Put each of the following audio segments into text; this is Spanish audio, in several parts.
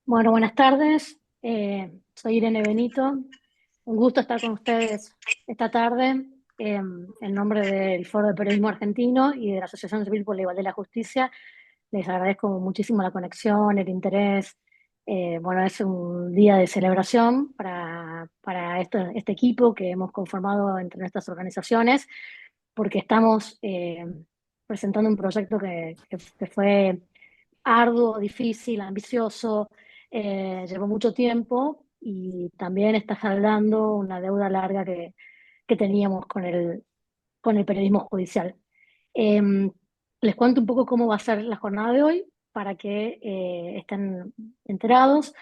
Bueno, buenas tardes. Soy Irene Benito. Un gusto estar con ustedes esta tarde en nombre del Foro de Periodismo Argentino y de la Asociación Civil por la Igualdad y la Justicia. Les agradezco muchísimo la conexión, el interés. Bueno, es un día de celebración para este equipo que hemos conformado entre nuestras organizaciones, porque estamos presentando un proyecto que fue arduo, difícil, ambicioso, llevó mucho tiempo y también está saldando una deuda larga que teníamos con el periodismo judicial. Eh, Les cuento un poco cómo va a ser la jornada de hoy para que estén enterados.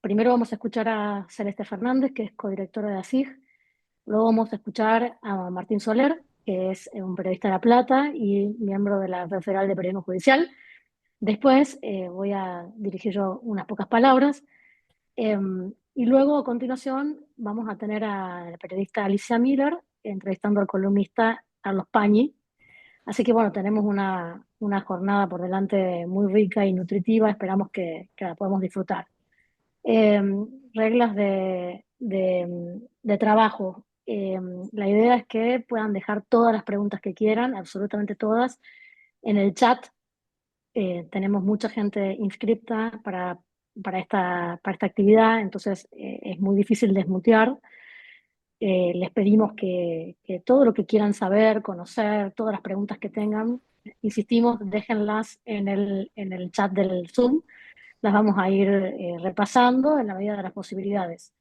Primero vamos a escuchar a Celeste Fernández, que es codirectora de ASIG. Luego vamos a escuchar a Martín Soler, que es un periodista de La Plata y miembro de la Red Federal de Periodismo Judicial. Después voy a dirigir yo unas pocas palabras eh, y luego a continuación vamos a tener a la periodista Alicia Miller entrevistando al columnista Carlos Pañi. Así que bueno, tenemos una jornada por delante muy rica y nutritiva, esperamos que la podamos disfrutar. Eh, Reglas de trabajo. La idea es que puedan dejar todas las preguntas que quieran, absolutamente todas, en el chat. Tenemos mucha gente inscripta para esta actividad, entonces es muy difícil desmutear. Les pedimos que todo lo que quieran saber, conocer, todas las preguntas que tengan, insistimos, déjenlas en el chat del Zoom. Las vamos a ir repasando en la medida de las posibilidades.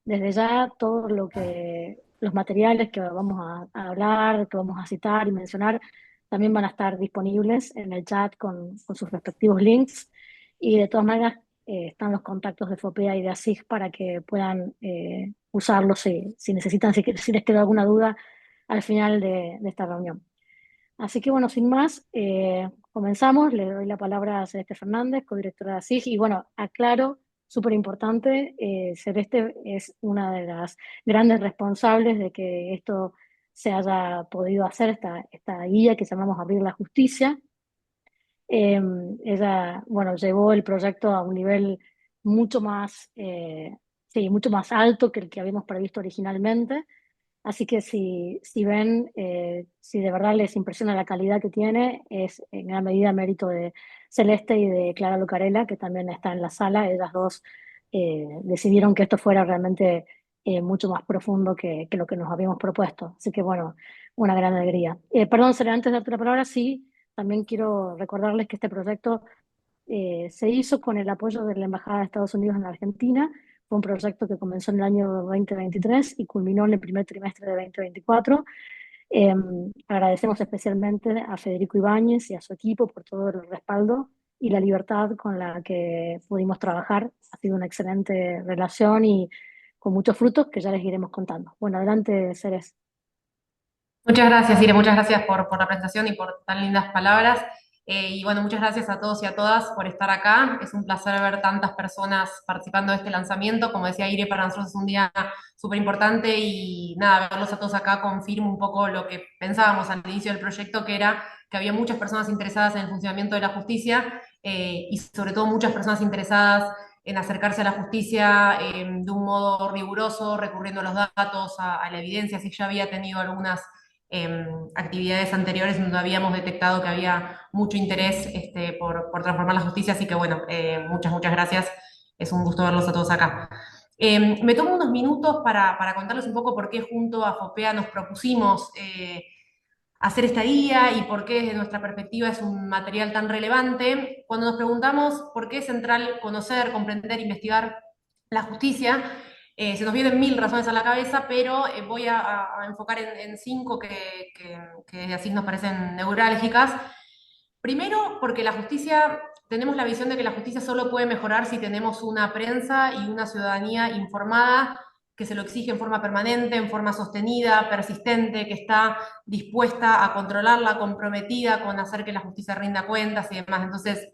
Desde ya, los materiales que vamos a hablar, que vamos a citar y mencionar, también van a estar disponibles en el chat con sus respectivos links. Y de todas maneras, están los contactos de FOPEA y de ASIG para que puedan usarlos si necesitan, si les queda alguna duda al final de esta reunión. Así que bueno, sin más, comenzamos. Le doy la palabra a Celeste Fernández, codirectora de ASIG. Y bueno, aclaro, súper importante, Celeste es una de las grandes responsables de que esto se haya podido hacer, esta guía que llamamos Abrir la Justicia. Eh, Ella, bueno, llevó el proyecto a un nivel mucho más, sí, mucho más alto que el que habíamos previsto originalmente. Así que si ven, si de verdad les impresiona la calidad que tiene, es en gran medida mérito de Celeste y de Clara Lucarella, que también está en la sala. Ellas dos decidieron que esto fuera realmente mucho más profundo que lo que nos habíamos propuesto. Así que bueno, una gran alegría. Perdón, Celeste, antes de darte la palabra, sí, también quiero recordarles que este proyecto se hizo con el apoyo de la Embajada de Estados Unidos en la Argentina. Fue un proyecto que comenzó en el año 2023 y culminó en el primer trimestre de 2024. Eh, Agradecemos especialmente a Federico Ibáñez y a su equipo por todo el respaldo y la libertad con la que pudimos trabajar. Ha sido una excelente relación y con muchos frutos que ya les iremos contando. Bueno, adelante, Ceres. Muchas gracias, Ire, muchas gracias por la presentación y por tan lindas palabras. Y bueno, muchas gracias a todos y a todas por estar acá. Es un placer ver tantas personas participando de este lanzamiento. Como decía Ire, para nosotros es un día súper importante y nada, verlos a todos acá confirma un poco lo que pensábamos al inicio del proyecto, que era que había muchas personas interesadas en el funcionamiento de la justicia y sobre todo muchas personas interesadas en acercarse a la justicia de un modo riguroso, recurriendo a los datos, a la evidencia. Si ya había tenido algunas actividades anteriores donde habíamos detectado que había mucho interés por transformar la justicia, así que bueno, muchas gracias, es un gusto verlos a todos acá. Me tomo unos minutos para contarles un poco por qué junto a FOPEA nos propusimos hacer esta guía y por qué desde nuestra perspectiva es un material tan relevante. Cuando nos preguntamos por qué es central conocer, comprender, investigar la justicia, se nos vienen mil razones a la cabeza, pero voy a enfocar en cinco que así nos parecen neurálgicas. Primero, porque la justicia, tenemos la visión de que la justicia solo puede mejorar si tenemos una prensa y una ciudadanía informada que se lo exige en forma permanente, en forma sostenida, persistente, que está dispuesta a controlarla, comprometida con hacer que la justicia rinda cuentas y demás. Entonces,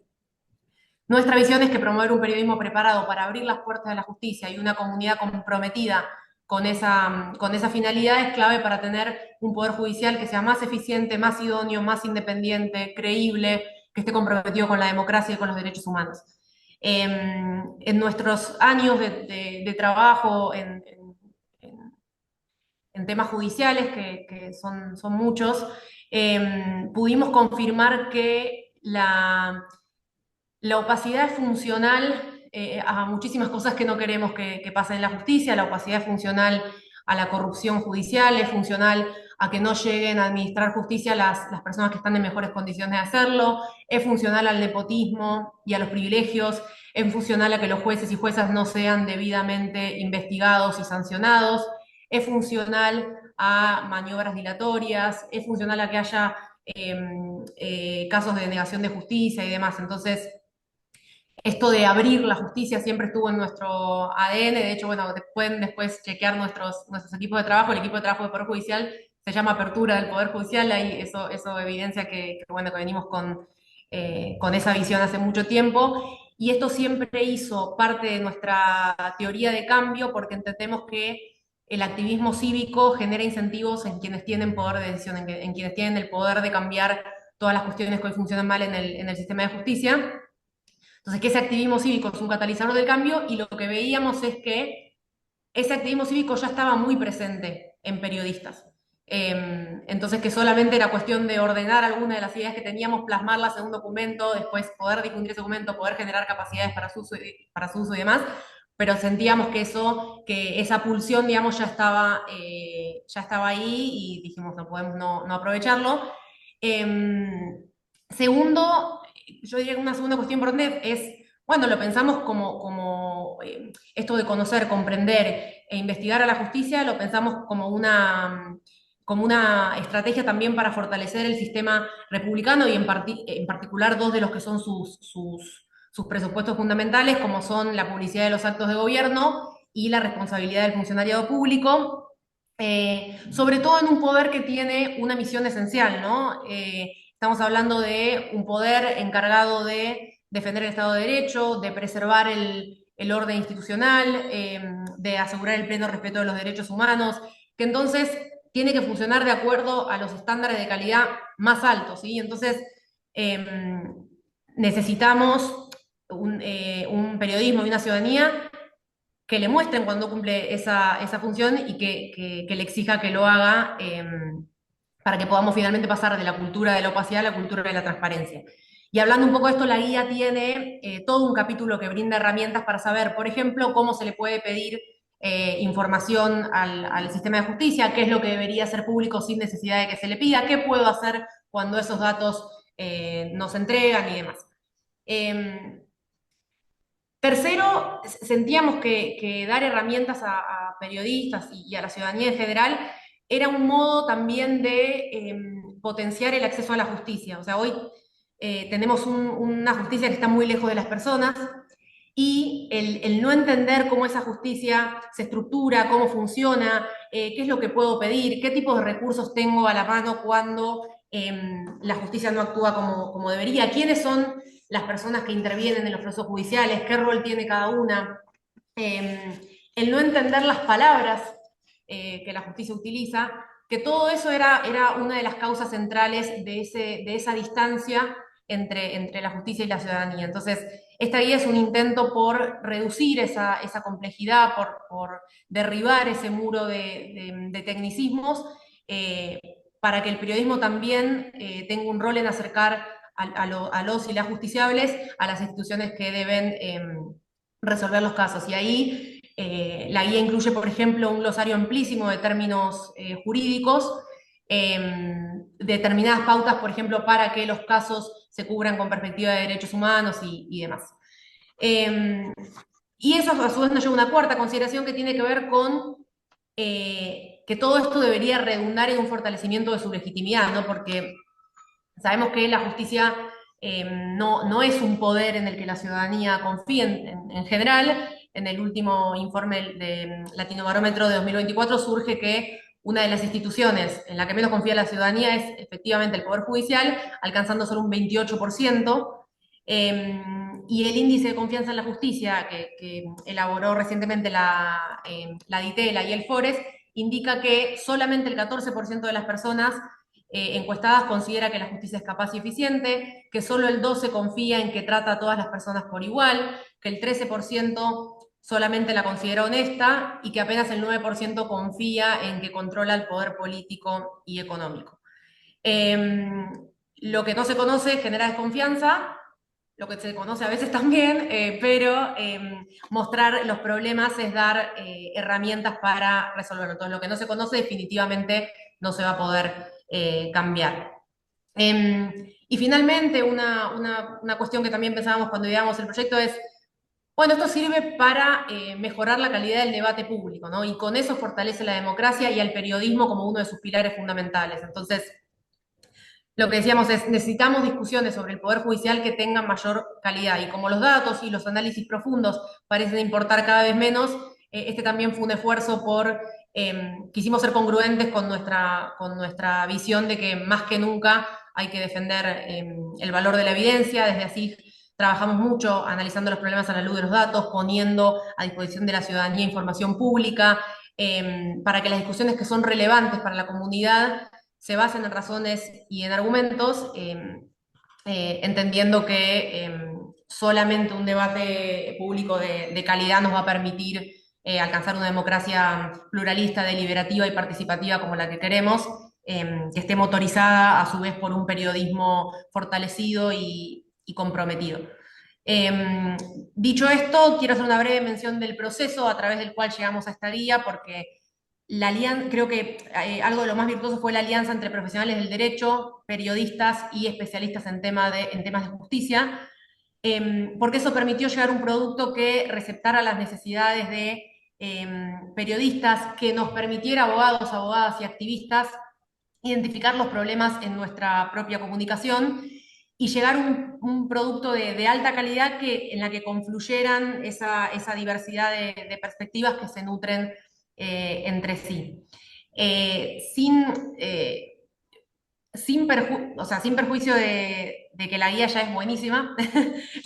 nuestra visión es que promover un periodismo preparado para abrir las puertas de la justicia y una comunidad comprometida con esa finalidad es clave para tener un poder judicial que sea más eficiente, más idóneo, más independiente, creíble, que esté comprometido con la democracia y con los derechos humanos. En nuestros años de trabajo en temas judiciales, que son muchos, pudimos confirmar que la opacidad es funcional a muchísimas cosas que no queremos que pasen en la justicia. La opacidad es funcional a la corrupción judicial, es funcional a que no lleguen a administrar justicia las personas que están en mejores condiciones de hacerlo, es funcional al nepotismo y a los privilegios, es funcional a que los jueces y juezas no sean debidamente investigados y sancionados, es funcional a maniobras dilatorias, es funcional a que haya casos de denegación de justicia y demás. Entonces, esto de abrir la justicia siempre estuvo en nuestro ADN. De hecho, bueno, pueden después chequear nuestros equipos de trabajo. El equipo de trabajo del Poder Judicial se llama Apertura del Poder Judicial. Ahí eso evidencia bueno, que venimos con esa visión hace mucho tiempo. Y esto siempre hizo parte de nuestra teoría de cambio porque entendemos que el activismo cívico genera incentivos en quienes tienen poder de decisión, en quienes tienen el poder de cambiar todas las cuestiones que hoy funcionan mal en el sistema de justicia. Entonces, que ese activismo cívico es un catalizador del cambio y lo que veíamos es que ese activismo cívico ya estaba muy presente en periodistas. Entonces, que solamente era cuestión de ordenar algunas de las ideas que teníamos, plasmarlas en un documento, después poder difundir ese documento, poder generar capacidades para su uso y demás, pero sentíamos que esa pulsión, digamos, ya estaba ahí y dijimos, no podemos no aprovecharlo. Segundo, yo diría que una segunda cuestión importante es, bueno, lo pensamos como esto de conocer, comprender e investigar a la justicia, lo pensamos como una estrategia también para fortalecer el sistema republicano y en particular dos de los que son sus presupuestos fundamentales, como son la publicidad de los actos de gobierno y la responsabilidad del funcionariado público. Sobre todo en un poder que tiene una misión esencial, ¿no? Estamos hablando de un poder encargado de defender el Estado de Derecho, de preservar el orden institucional, de asegurar el pleno respeto de los derechos humanos, que entonces tiene que funcionar de acuerdo a los estándares de calidad más altos, ¿sí? Entonces, eh, necesitamos un periodismo y una ciudadanía que le muestren cuando cumple esa función y que le exija que lo haga para que podamos finalmente pasar de la cultura de la opacidad a la cultura de la transparencia. Y hablando un poco de esto, la guía tiene todo un capítulo que brinda herramientas para saber, por ejemplo, cómo se le puede pedir información al sistema de justicia, qué es lo que debería ser público sin necesidad de que se le pida, qué puedo hacer cuando esos datos no se entregan y demás. Tercero, sentíamos que dar herramientas a periodistas y a la ciudadanía en general era un modo también de potenciar el acceso a la justicia. O sea, hoy tenemos una justicia que está muy lejos de las personas y el no entender cómo esa justicia se estructura, cómo funciona, qué es lo que puedo pedir, qué tipo de recursos tengo a la mano cuando la justicia no actúa como debería, quiénes son las personas que intervienen en los procesos judiciales, qué rol tiene cada una, el no entender las palabras que la justicia utiliza, que todo eso era una de las causas centrales de esa distancia entre la justicia y la ciudadanía. Entonces, esta guía es un intento por reducir esa complejidad, por derribar ese muro de tecnicismos, para que el periodismo también tenga un rol en acercar a los y las justiciables a las instituciones que deben resolver los casos. Y ahí la guía incluye, por ejemplo, un glosario amplísimo de términos jurídicos, determinadas pautas, por ejemplo, para que los casos se cubran con perspectiva de derechos humanos y demás. Y eso a su vez nos lleva a una cuarta consideración que tiene que ver con que todo esto debería redundar en un fortalecimiento de su legitimidad, ¿no? Porque sabemos que la justicia no es un poder en el que la ciudadanía confía en general. En el último informe de Latinobarómetro de 2024 surge que una de las instituciones en la que menos confía la ciudadanía es efectivamente el Poder Judicial, alcanzando solo un 28%. Y el índice de confianza en la justicia que elaboró recientemente la DITELA y el FORES indica que solamente el 14% de las personas encuestadas considera que la justicia es capaz y eficiente, que solo el 12% confía en que trata a todas las personas por igual, que el 13% solamente la considera honesta y que apenas el 9% confía en que controla el poder político y económico. Lo que no se conoce genera desconfianza, lo que se conoce a veces también, pero mostrar los problemas es dar herramientas para resolverlo. Entonces, lo que no se conoce definitivamente no se va a poder cambiar. Y finalmente, una cuestión que también pensábamos cuando ideamos el proyecto es, bueno, esto sirve para mejorar la calidad del debate público, ¿no? Y con eso fortalece la democracia y al periodismo como uno de sus pilares fundamentales. Entonces, lo que decíamos es, necesitamos discusiones sobre el Poder Judicial que tengan mayor calidad. Y como los datos y los análisis profundos parecen importar cada vez menos, este también fue un esfuerzo quisimos ser congruentes con nuestra visión de que más que nunca hay que defender el valor de la evidencia. Desde así trabajamos mucho analizando los problemas a la luz de los datos, poniendo a disposición de la ciudadanía información pública, para que las discusiones que son relevantes para la comunidad se basen en razones y en argumentos, entendiendo que solamente un debate público de calidad nos va a permitir alcanzar una democracia pluralista, deliberativa y participativa como la que queremos, que esté motorizada a su vez por un periodismo fortalecido y comprometido. Dicho esto, quiero hacer una breve mención del proceso a través del cual llegamos a esta guía, porque creo que algo de lo más virtuoso fue la alianza entre profesionales del derecho, periodistas y especialistas en temas de justicia, porque eso permitió llegar a un producto que receptara las necesidades de periodistas, que nos permitiera abogados, abogadas y activistas identificar los problemas en nuestra propia comunicación y llegar a un producto de alta calidad en la que confluyeran esa diversidad de perspectivas que se nutren entre sí. Sin, o sea, sin perjuicio de que la guía ya es buenísima,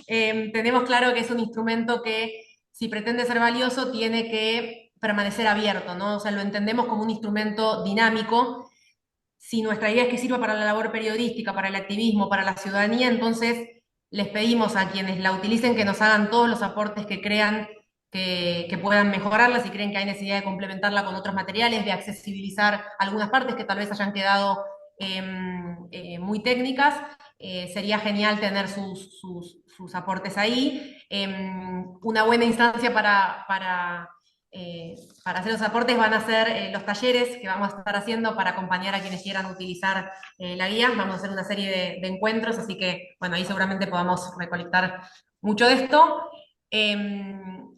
tenemos claro que es un instrumento que, si pretende ser valioso, tiene que permanecer abierto, ¿no? O sea, lo entendemos como un instrumento dinámico. Si nuestra idea es que sirva para la labor periodística, para el activismo, para la ciudadanía, entonces les pedimos a quienes la utilicen que nos hagan todos los aportes que crean que puedan mejorarla, si creen que hay necesidad de complementarla con otros materiales, de accesibilizar algunas partes que tal vez hayan quedado muy técnicas. Sería genial tener sus aportes ahí. Una buena instancia para hacer los aportes van a ser los talleres que vamos a estar haciendo para acompañar a quienes quieran utilizar la guía. Vamos a hacer una serie de encuentros, así que, bueno, ahí seguramente podamos recolectar mucho de esto.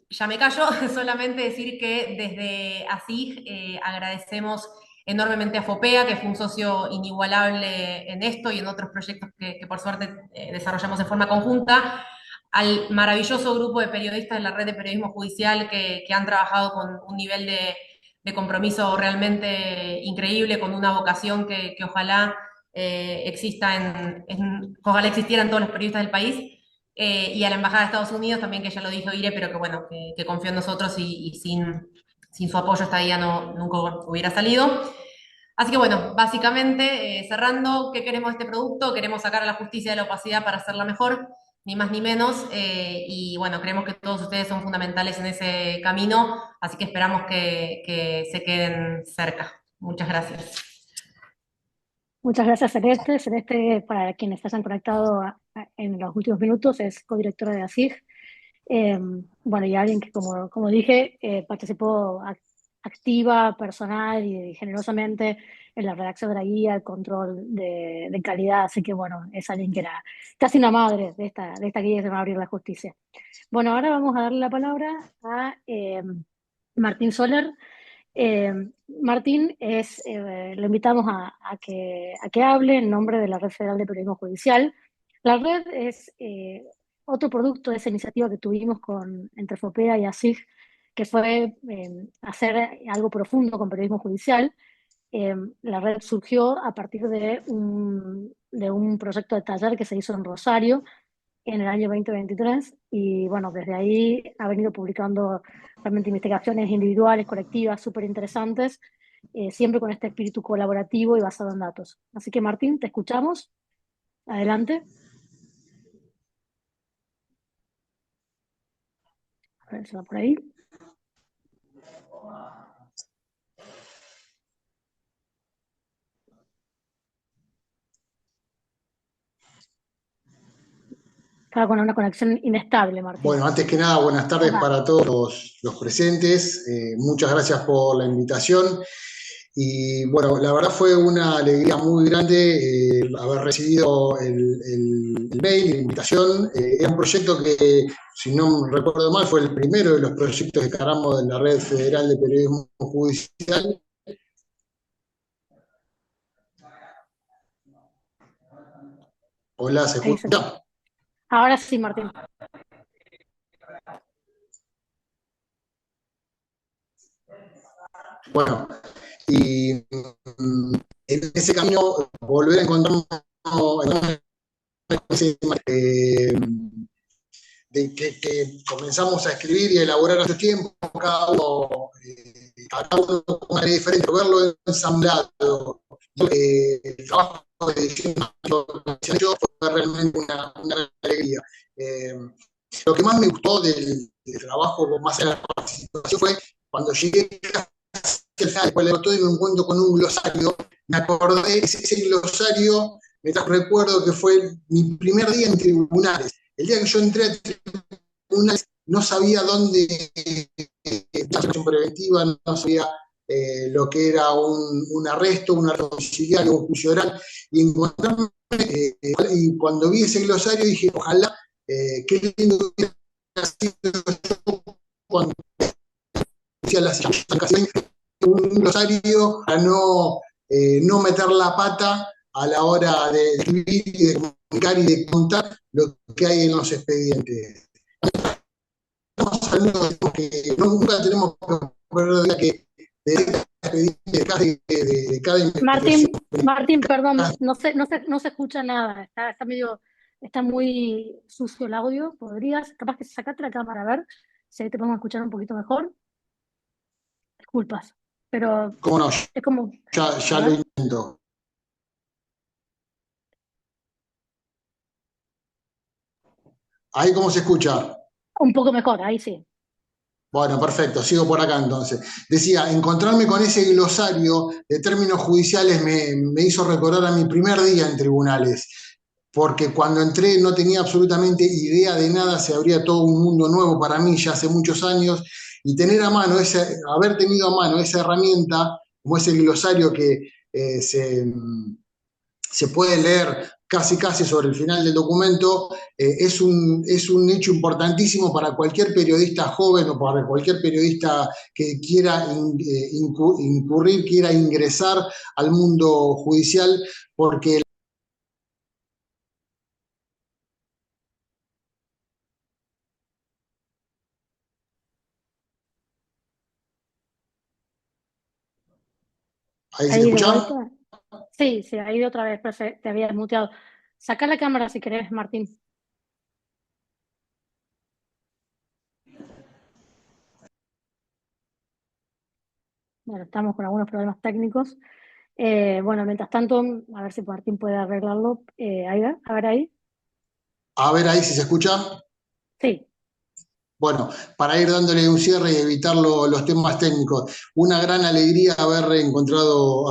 Ya me callo, solamente decir que desde ASIG agradecemos enormemente a FOPEA, que fue un socio inigualable en esto y en otros proyectos que por suerte desarrollamos en forma conjunta, al maravilloso grupo de periodistas de la red de periodismo judicial que han trabajado con un nivel de compromiso realmente increíble, con una vocación que ojalá ojalá existiera en todos los periodistas del país, y a la Embajada de Estados Unidos también, que ya lo dijo Ire, pero que bueno, que confió en nosotros y sin su apoyo esta guía nunca hubiera salido. Así que bueno, básicamente, cerrando, ¿qué queremos de este producto? Queremos sacar a la justicia de la opacidad para hacerla mejor, ni más ni menos, y bueno, creemos que todos ustedes son fundamentales en ese camino, así que esperamos que se queden cerca. Muchas gracias. Muchas gracias, Celeste. Celeste, para quienes se hayan conectado en los últimos minutos, es codirectora de ASIG. Bueno, y alguien que, como dije, participó activa, personal y generosamente en la redacción de la guía, el control de calidad. Así que, bueno, es alguien que era casi una madre de esta guía que se llama Abrir la Justicia. Bueno, ahora vamos a darle la palabra a Martín Soler. Eh, Martín lo invitamos a que hable en nombre de la Red Federal de Periodismo Judicial. La red es otro producto de esa iniciativa que tuvimos entre FOPEA y ASIG, que fue hacer algo profundo con periodismo judicial. La red surgió a partir de un proyecto de taller que se hizo en Rosario en el año 2023, y bueno, desde ahí ha venido publicando realmente investigaciones individuales, colectivas, súper interesantes, siempre con este espíritu colaborativo y basado en datos. Así que Martín, te escuchamos. Adelante. A ver, se va por ahí. Estaba con una conexión inestable, Martín. Bueno, antes que nada, buenas tardes Ajá. para todos los presentes. Muchas gracias por la invitación. Y bueno, la verdad fue una alegría muy grande haber recibido el mail, la invitación. Era un proyecto que, si no recuerdo mal, fue el primero de los proyectos que cargamos de la Red Federal de Periodismo Judicial. Hola, ¿se Ahí escucha? Ahora sí, Martín. Bueno, y en ese camino volver a encontrarnos eh, que comenzamos a escribir y a elaborar hace tiempo, cada uno con una manera diferente, verlo ensamblado, el trabajo de edición fue realmente una alegría. Lo que más me gustó del trabajo, más allá de la participación, fue cuando llegué al final, después de todo y me encuentro con un glosario, me acordé, ese glosario me trajo recuerdo que fue mi primer día en tribunales. El día que yo entré a tribunales no sabía dónde la acción preventiva, no sabía lo que era un arresto, un arresto domiciliario, un juicio oral, y encontrarme, y cuando vi ese glosario dije, ojalá, qué lindo hubiera sido yo cuando decía las un glosario para no meter la pata a la hora de escribir y de comunicar y de contar lo que hay en los expedientes. Estamos hablando de que nunca tenemos que perder que de cada investigación. Martín, perdón, no se escucha nada, está muy sucio el audio. ¿Podrías, capaz que sacate la cámara a ver si ahí te podemos escuchar un poquito mejor? Disculpas, pero ¿Cómo no? es como, Ya lo intento. ¿Ahí cómo se escucha? un poco mejor, ahí sí. Bueno, perfecto, sigo por acá entonces. Decía, encontrarme con ese glosario de términos judiciales me hizo recordar a mi primer día en tribunales, porque cuando entré no tenía absolutamente idea de nada, se abría todo un mundo nuevo para mí ya hace muchos años, y tener a mano, haber tenido a mano esa herramienta, como es el glosario que se puede leer casi casi sobre el final del documento, es un hecho importantísimo para cualquier periodista joven o para cualquier periodista que quiera incurrir, quiera ingresar al mundo judicial, porque ahí se Ahí de escucha. vuelta. Sí, ahí de otra vez, pero te había muteado. Saca la cámara si querés, Martín. Bueno, estamos con algunos problemas técnicos. Bueno, mientras tanto, a ver si Martín puede arreglarlo. Ahí va, a ver ahí. A ver ahí si se escucha. Sí, Bueno, para ir dándole un cierre y evitar los temas técnicos, una gran alegría haberme encontrado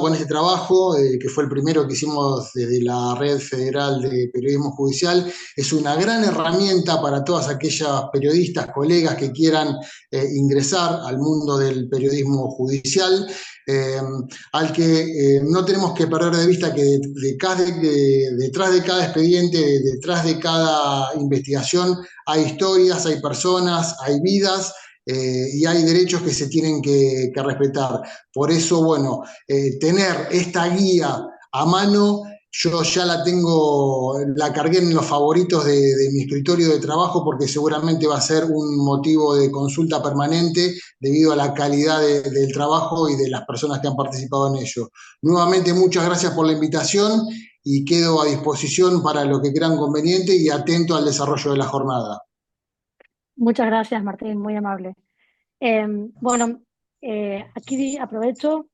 con este trabajo, que fue el primero que hicimos desde la Red Federal de Periodismo Judicial. Es una gran herramienta para todas aquellas periodistas, colegas que quieran ingresar al mundo del periodismo judicial, eh, al que no tenemos que perder de vista que detrás de cada expediente, detrás de cada investigación, hay historias, hay personas, hay vidas y hay derechos que se tienen que respetar. Por eso, bueno, tener esta guía a mano, yo ya la cargué en los favoritos de mi escritorio de trabajo porque seguramente va a ser un motivo de consulta permanente debido a la calidad del trabajo y de las personas que han participado en ello. Nuevamente, muchas gracias por la invitación y quedo a disposición para lo que crean conveniente y atento al desarrollo de la jornada. muchas gracias, Martín, muy amable. Bueno, aquí aprovecho,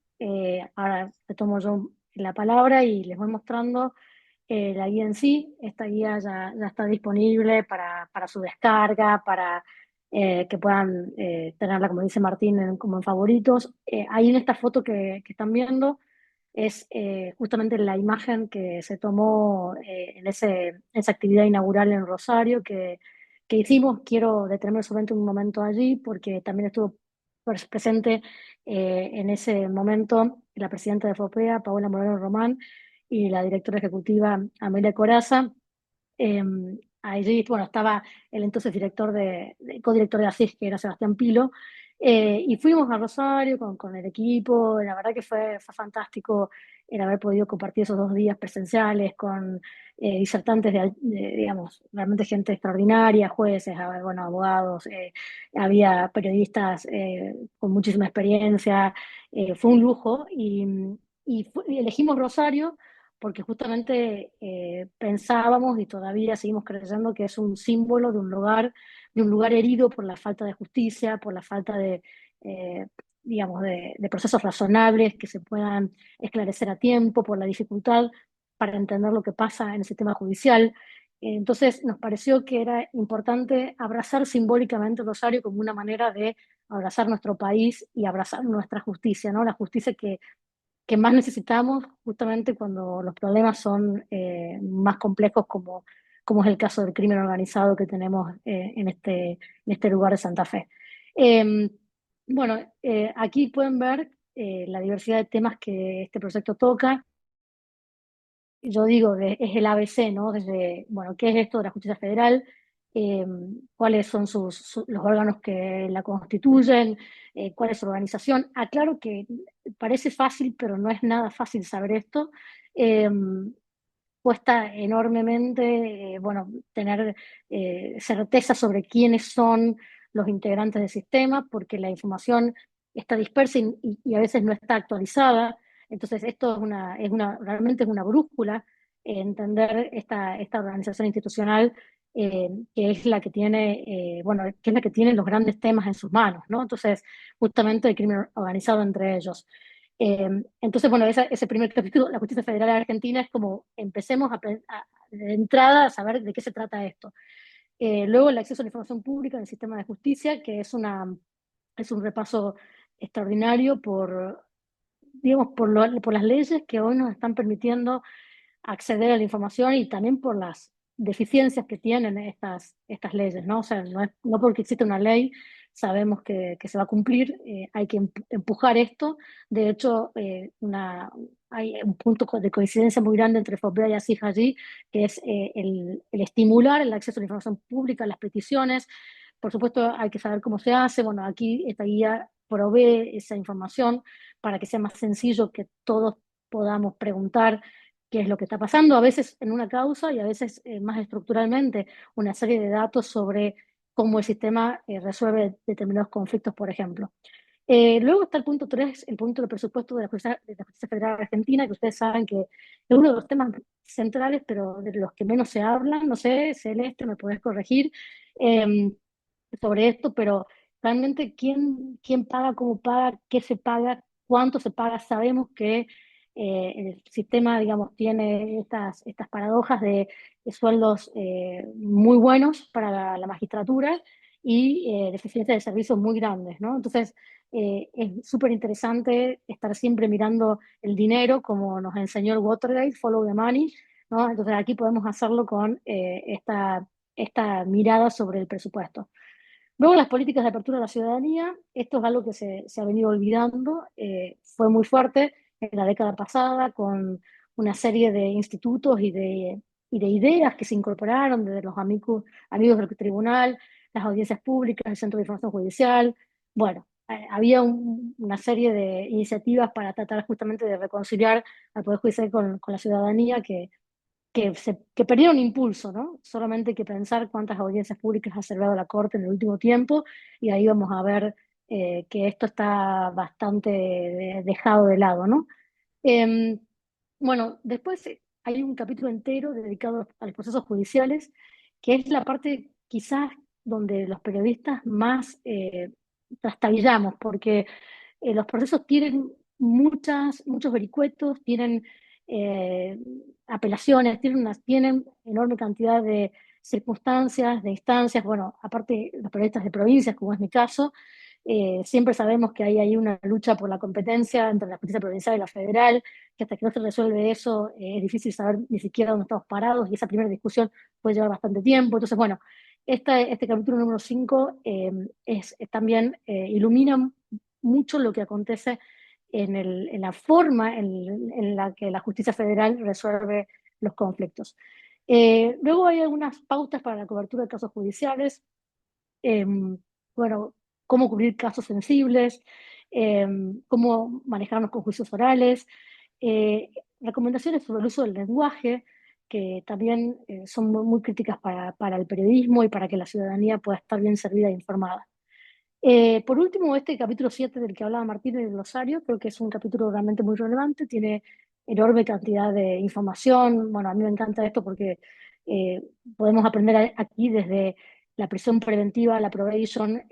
ahora te tomo yo la palabra y les voy mostrando la guía en sí. Esta guía ya está disponible para su descarga, para que puedan tenerla, como dice Martín, como en favoritos. Ahí en esta foto que están viendo es justamente la imagen que se tomó en esa actividad inaugural en Rosario que hicimos. Quiero detenerme solamente un momento allí porque también estuvo presente en ese momento la presidenta de FOPEA, Paola Moreno Román, y la directora ejecutiva Amelia Corazza. Eh, Allí, bueno, estaba el entonces codirector de ASIS, que era Sebastián Pilo, y fuimos a Rosario con el equipo. La verdad que fue fantástico el haber podido compartir esos 2 días presenciales con disertantes digamos, realmente gente extraordinaria, jueces, bueno, abogados, había periodistas con muchísima experiencia. Fue un lujo y elegimos Rosario porque justamente pensábamos y todavía seguimos creyendo que es un símbolo de un lugar herido por la falta de justicia, por la falta eh, digamos, de procesos razonables que se puedan esclarecer a tiempo, por la dificultad para entender lo que pasa en el sistema judicial. Entonces nos pareció que era importante abrazar simbólicamente Rosario como una manera de abrazar nuestro país y abrazar nuestra justicia, ¿no? La justicia que más necesitamos justamente cuando los problemas son más complejos, como es el caso del crimen organizado que tenemos en este lugar de Santa Fe. Eh, bueno, aquí pueden ver la diversidad de temas que este proyecto toca. Yo digo, es el ABC, ¿no? Desde, bueno, ¿qué es esto de la justicia federal? Eh, ¿Cuáles son los órganos que la constituyen? ¿Cuál es su organización? Aclaro que parece fácil, pero no es nada fácil saber esto. Eh, Cuesta enormemente, bueno, tener certeza sobre quiénes son los integrantes del sistema, porque la información está dispersa y a veces no está actualizada. Entonces, esto realmente es una brújula, entender esta organización institucional que es la que tiene, bueno, que es la que tiene los grandes temas en sus manos, ¿no? Entonces, justamente el crimen organizado entre ellos. Entonces, bueno, ese primer capítulo, la justicia federal de Argentina, es como empecemos de entrada a saber de qué se trata esto. Luego el acceso a la información pública en el sistema de justicia, que es un repaso extraordinario digamos, por las leyes que hoy nos están permitiendo acceder a la información y también por las deficiencias que tienen estas leyes, ¿no? O sea, no porque existe una ley sabemos que se va a cumplir, hay que empujar esto. De hecho, hay un punto de coincidencia muy grande entre FOPEA y ASIJ allí, que es el estimular el acceso a la información pública, las peticiones. Por supuesto, hay que saber cómo se hace. Bueno, aquí esta guía provee esa información para que sea más sencillo que todos podamos preguntar qué es lo que está pasando, a veces en una causa y a veces más estructuralmente, una serie de datos sobre cómo el sistema resuelve determinados conflictos, por ejemplo. Luego está el punto 3, el punto del presupuesto de la Justicia Federal Argentina, que ustedes saben que es uno de los temas centrales, pero de los que menos se hablan. No sé, Celeste, me podés corregir sobre esto, pero realmente quién paga, cómo paga, qué se paga, cuánto se paga. Sabemos que el sistema, digamos, tiene estas paradojas de sueldos muy buenos para la magistratura y deficiencias de servicios muy grandes, ¿no? Entonces, es súper interesante estar siempre mirando el dinero, como nos enseñó el Watergate, follow the money, ¿no? Entonces, aquí podemos hacerlo con esta mirada sobre el presupuesto. Luego, las políticas de apertura a la ciudadanía. Esto es algo que se ha venido olvidando. Fue muy fuerte en la década pasada con una serie de institutos y de ideas que se incorporaron desde los amigos del tribunal, las audiencias públicas, el Centro de Información Judicial. Bueno, había una serie de iniciativas para tratar justamente de reconciliar al Poder Judicial con la ciudadanía que perdieron impulso, ¿no? Solamente hay que pensar cuántas audiencias públicas ha celebrado la Corte en el último tiempo y ahí vamos a ver que esto está bastante dejado de lado, ¿no? Eh, bueno, después hay un capítulo entero dedicado a los procesos judiciales, que es la parte quizás donde los periodistas más trastabillamos, porque los procesos tienen muchos vericuetos, tienen eh, apelaciones, tienen enorme cantidad circunstancias, de instancias, bueno, aparte los periodistas de provincias, como es mi caso, siempre sabemos que hay ahí una lucha por la competencia entre la justicia provincial y la federal, que hasta que no se resuelve eso es difícil saber ni siquiera dónde estamos parados y esa primera discusión puede llevar bastante tiempo. Entonces, bueno, este capítulo número 5 también ilumina mucho lo que acontece en la forma en la que la justicia federal resuelve los conflictos. Luego hay algunas pautas para la cobertura de casos judiciales. eh, bueno, cómo cubrir casos sensibles, eh, cómo manejarnos con juicios orales, recomendaciones sobre el uso del lenguaje, que también son muy críticas para el periodismo y para que la ciudadanía pueda estar bien servida e informada. Por último, este capítulo 7 del que hablaba Martín en el glosario, creo que es un capítulo realmente muy relevante, tiene enorme cantidad de información. Bueno, a mí me encanta esto porque eh, podemos aprender aquí desde la prisión preventiva, la probation,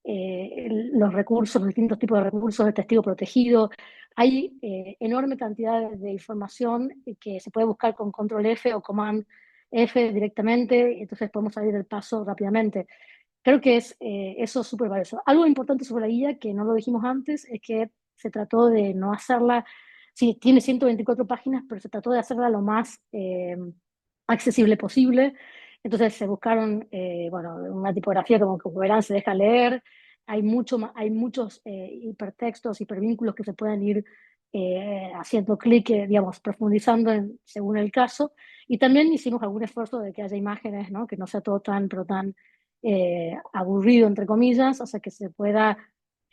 los recursos, los distintos tipos de recursos de testigo protegido. Hay enorme cantidad de información que se puede buscar con control F o command F directamente, entonces podemos salir del paso rápidamente. Creo que eso es súper valioso. Algo importante sobre la guía, que no lo dijimos antes, es que se trató de no hacerla, sí, tiene 124 páginas, pero se trató de hacerla lo más accesible posible. Entonces se buscaron, bueno, una tipografía como verán se deja leer, hay muchos hipertextos, hipervínculos que se pueden ir haciendo clic, digamos, profundizando según el caso. Y también hicimos algún esfuerzo de que haya imágenes, ¿no? Que no sea todo tan, pero tan aburrido, entre comillas, o sea, que se pueda,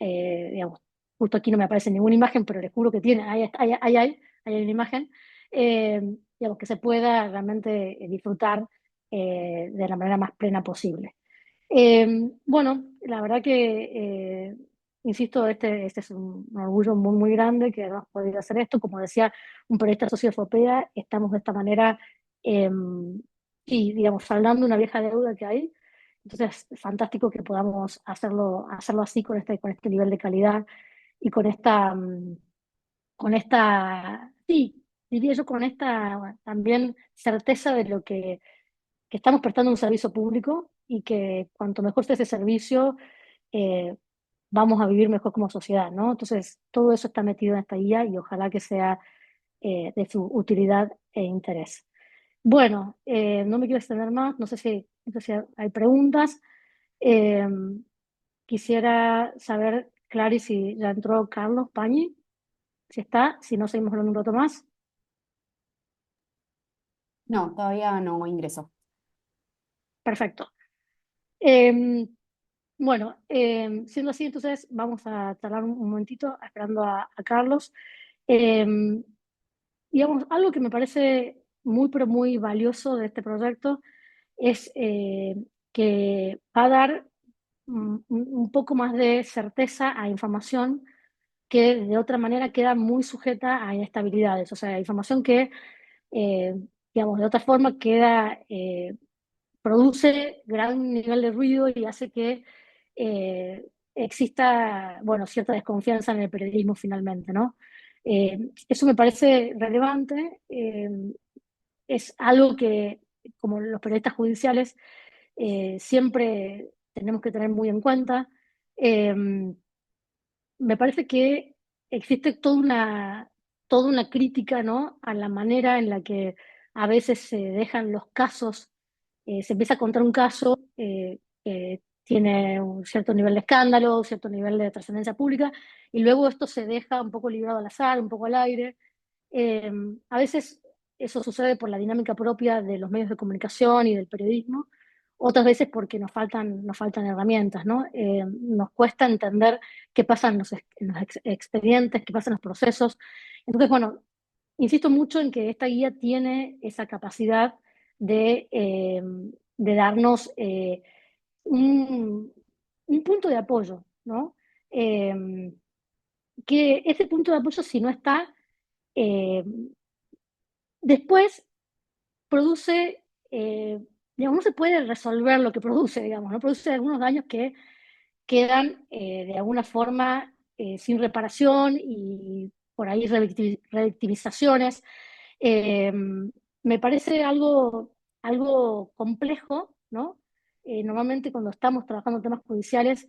digamos, justo aquí no me aparece ninguna imagen, pero les juro que tiene, hay una imagen, eh, digamos, que se pueda realmente disfrutar de la manera más plena posible. Bueno, la verdad que, insisto, este es un orgullo muy, muy grande que hemos podido hacer esto. Como decía un periodista socio de FOPEA, estamos de esta manera, eh, y, digamos, saldando una vieja deuda que hay. Entonces, es fantástico que podamos hacerlo así con este nivel de calidad y sí, diría yo, con esta también certeza de lo que estamos prestando un servicio público y que cuanto mejor esté ese servicio, eh, vamos a vivir mejor como sociedad, ¿no? Entonces, todo eso está metido en esta guía y ojalá que sea de su utilidad e interés. Bueno, no me quiero extender más, no sé si hay preguntas. Eh, Quisiera saber, Clary, si ya entró Carlos Pañi, si está, si no, seguimos hablando un rato más. No, todavía no ingreso. Perfecto. Bueno, siendo así, entonces vamos a tardar un momentito esperando a Carlos. Eh, digamos, algo que me parece muy, pero muy valioso de este proyecto es que va a dar un poco más de certeza a información que de otra manera queda muy sujeta a inestabilidades, o sea, información que, eh, digamos, de otra forma produce gran nivel de ruido y hace que exista, bueno, cierta desconfianza en el periodismo finalmente, ¿no? Eso me parece relevante, es algo que, como los periodistas judiciales, siempre tenemos que tener muy en cuenta. Eh, Me parece que existe toda una crítica, ¿no? A la manera en la que a veces se dejan los casos, se empieza a contar un caso que tiene un cierto nivel de escándalo, un cierto nivel de trascendencia pública, y luego esto se deja un poco librado al azar, un poco al aire. Eh, a veces eso sucede por la dinámica propia de los medios de comunicación y del periodismo, otras veces porque nos faltan herramientas, ¿no? Nos cuesta entender qué pasa en los expedientes, qué pasa en los procesos. Entonces, bueno, insisto mucho en que esta guía tiene esa capacidad de darnos un, un punto de apoyo, ¿no? Eh, que ese punto de apoyo, si no está, eh, después produce, digamos, no se puede resolver lo que produce, digamos, ¿no? Produce algunos daños que quedan de alguna forma sin reparación y por ahí revictimizaciones. Me parece algo algo complejo, ¿no? Normalmente cuando estamos trabajando temas judiciales,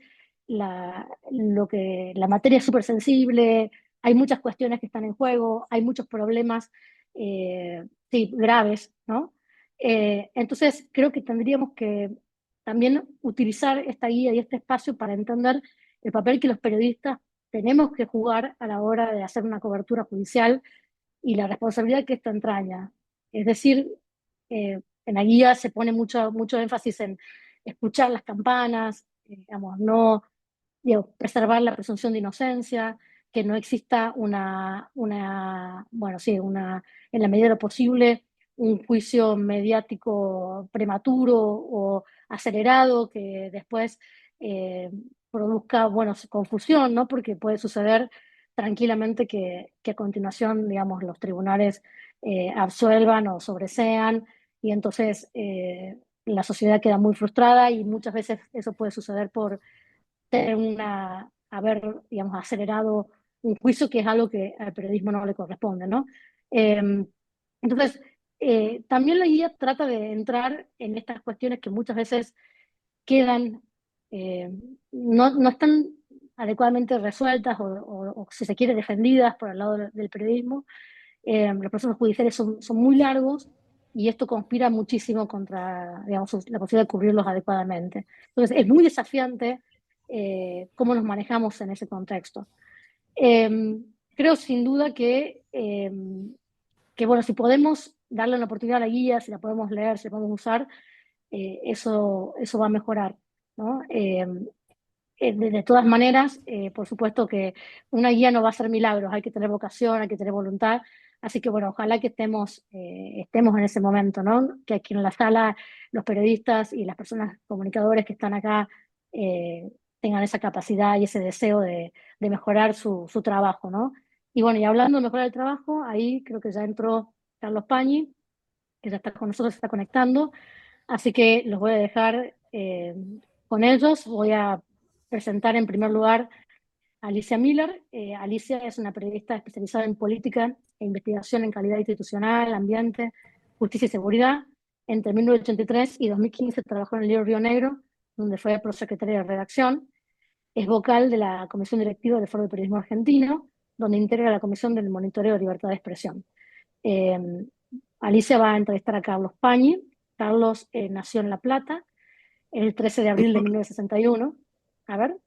la materia es súper sensible, hay muchas cuestiones que están en juego, hay muchos problemas sí, graves, ¿no? Entonces creo que tendríamos que también utilizar esta guía y este espacio para entender el papel que los periodistas tenemos que jugar a la hora de hacer una cobertura judicial y la responsabilidad que esto entraña. Es decir, en la guía se pone mucho énfasis en escuchar las campanas, digamos, no, digo, preservar la presunción de inocencia, que no exista bueno, sí, en la medida de lo posible, un juicio mediático prematuro o acelerado que después produzca, bueno, confusión, ¿no? Porque puede suceder tranquilamente que a continuación, digamos, los tribunales absuelvan o sobresean y entonces la sociedad queda muy frustrada y muchas veces eso puede suceder por tener haber, digamos, acelerado un juicio que es algo que al periodismo no le corresponde, ¿no? Entonces, también la guía trata de entrar en estas cuestiones que muchas veces quedan, eh, no están adecuadamente resueltas o, si se quiere, defendidas por el lado del periodismo. Los procesos judiciales son muy largos y esto conspira muchísimo contra, digamos, la posibilidad de cubrirlos adecuadamente. Entonces, es muy desafiante cómo nos manejamos en ese contexto. Creo sin duda que, bueno, si podemos darle una oportunidad a la guía, si la podemos leer, si la podemos usar, eso va a mejorar, ¿no? De todas maneras, por supuesto que una guía no va a hacer milagros, hay que tener vocación, hay que tener voluntad, así que bueno, ojalá que estemos en ese momento, ¿no? Que aquí en la sala los periodistas y las personas comunicadores que están acá tengan esa capacidad y ese deseo de mejorar su trabajo, ¿no? Y bueno, y hablando de mejorar el trabajo, ahí creo que ya entró Carlos Pañi, que ya está con nosotros, se está conectando, así que los voy a dejar con ellos. Voy a presentar en primer lugar a Alicia Miller. Alicia es una periodista especializada en política e investigación en calidad institucional, ambiente, justicia y seguridad. Entre 1983 y 2015 trabajó en el diario Río Negro, donde fue prosecretaria de redacción. Es vocal de la comisión directiva del Foro de Periodismo Argentino, donde integra la comisión del monitoreo de libertad de expresión. Eh, Alicia va a entrevistar a Carlos Pañi. Carlos nació en La Plata el 13 de abril de 1961. A ver.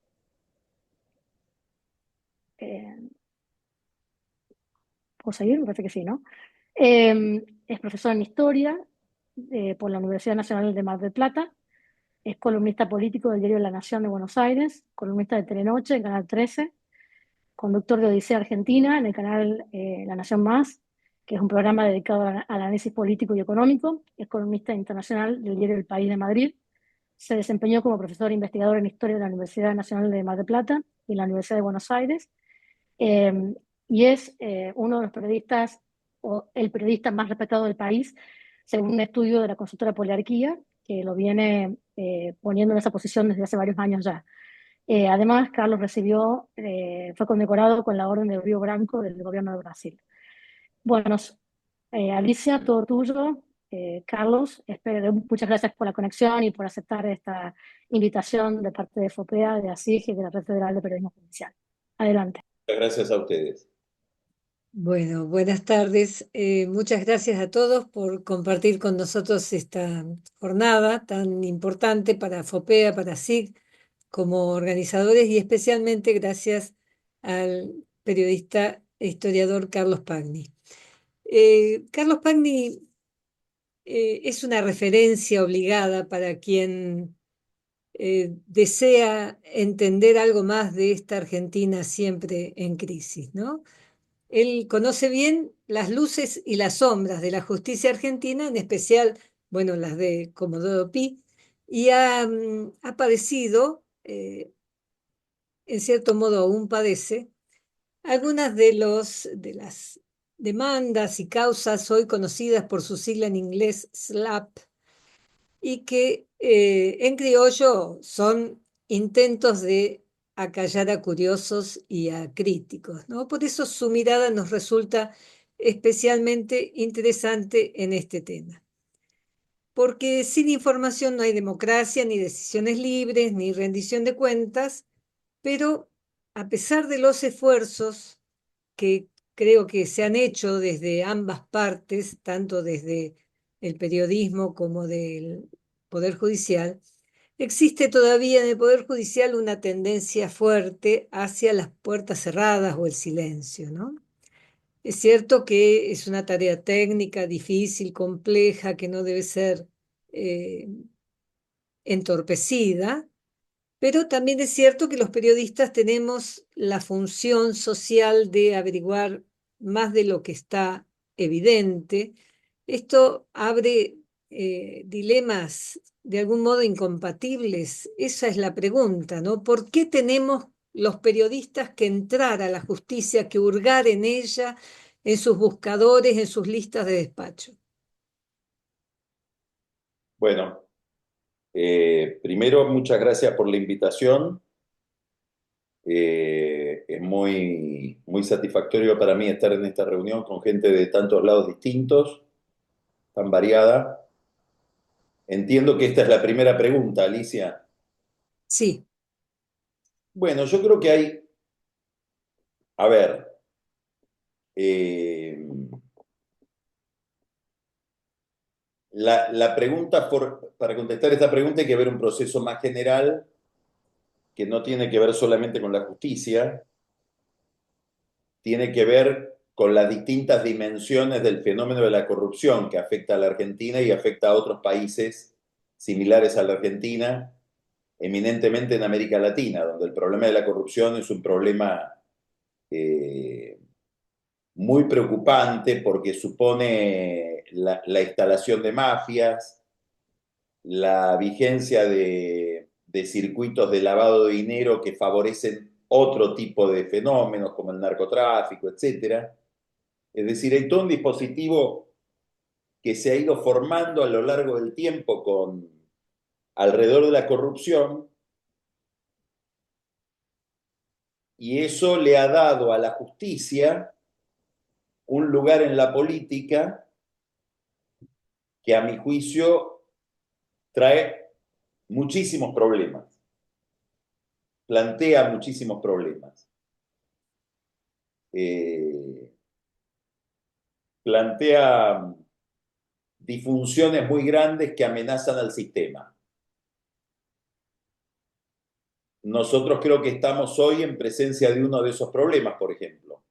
Eh, ¿Puedo seguir? Me parece que sí, ¿no? Es profesor en historia por la Universidad Nacional de Mar del Plata. Es columnista político del diario La Nación de Buenos Aires, columnista de Telenoche en Canal 13, conductor de Odisea Argentina en el canal La Nación Más, que es un programa dedicado al análisis político y económico. Es columnista internacional del diario El País de Madrid. Se desempeñó como profesor e investigador en historia de la Universidad Nacional de Mar del Plata y la Universidad de Buenos Aires. Y es uno de los periodistas, o el periodista más respetado del país, según un estudio de la consultora Poliarquía, que lo viene poniendo en esa posición desde hace varios años ya. Además, Carlos fue condecorado con la Orden del Río Branco del gobierno de Brasil. Bueno, Alicia, todo tuyo. Carlos, muchas gracias por la conexión y por aceptar esta invitación de parte de FOPEA, de ASIG y de la Red Federal de Periodismo Judicial. Adelante. Muchas gracias a ustedes. Bueno, buenas tardes. Muchas gracias a todos por compartir con nosotros esta jornada tan importante para FOPEA, para SIG, como organizadores, y especialmente gracias al periodista e historiador Carlos Pagni. Carlos Pagni es una referencia obligada para quien desea entender algo más de esta Argentina siempre en crisis, ¿no? Él conoce bien las luces y las sombras de la justicia argentina, en especial, bueno, las de Comodoro Pi, y ha padecido, en cierto modo aún padece, algunas de las demandas y causas hoy conocidas por su sigla en inglés SLAP, y que en criollo son intentos de acallar a curiosos y a críticos, ¿no? Por eso su mirada nos resulta especialmente interesante en este tema. porque sin información no hay democracia, ni decisiones libres, ni rendición de cuentas, pero a pesar de los esfuerzos que creo que se han hecho desde ambas partes, tanto desde el periodismo como del Poder Judicial, existe todavía en el Poder Judicial una tendencia fuerte hacia las puertas cerradas o el silencio, ¿no? Es cierto que es una tarea técnica, difícil, compleja, que no debe ser eh, entorpecida, pero también es cierto que los periodistas tenemos la función social de averiguar más de lo que está evidente. Esto abre dilemas de algún modo incompatibles. Esa es la pregunta, ¿no? ¿Por qué tenemos los periodistas que entrar a la justicia, que hurgar en ella, en sus buscadores, en sus listas de despacho? Bueno, primero, muchas gracias por la invitación. Es muy satisfactorio para mí estar en esta reunión con gente de tantos lados distintos, tan variada. Entiendo que esta es la primera pregunta, Alicia. Sí. Bueno, yo creo que hay, a ver, eh, la pregunta, para contestar esta pregunta hay que ver un proceso más general que no tiene que ver solamente con la justicia, tiene que ver con las distintas dimensiones del fenómeno de la corrupción que afecta a la Argentina y afecta a otros países similares a la Argentina, eminentemente en América Latina, donde el problema de la corrupción es un problema muy preocupante porque supone la instalación de mafias, la vigencia de circuitos de lavado de dinero que favorecen otro tipo de fenómenos como el narcotráfico, etcétera. Es decir, hay todo un dispositivo que se ha ido formando a lo largo del tiempo alrededor de la corrupción, y eso le ha dado a la justicia un lugar en la política que a mi juicio trae muchísimos problemas, plantea muchísimos problemas. Plantea disfunciones muy grandes que amenazan al sistema. Nosotros creo que estamos hoy en presencia de uno de esos problemas, por ejemplo.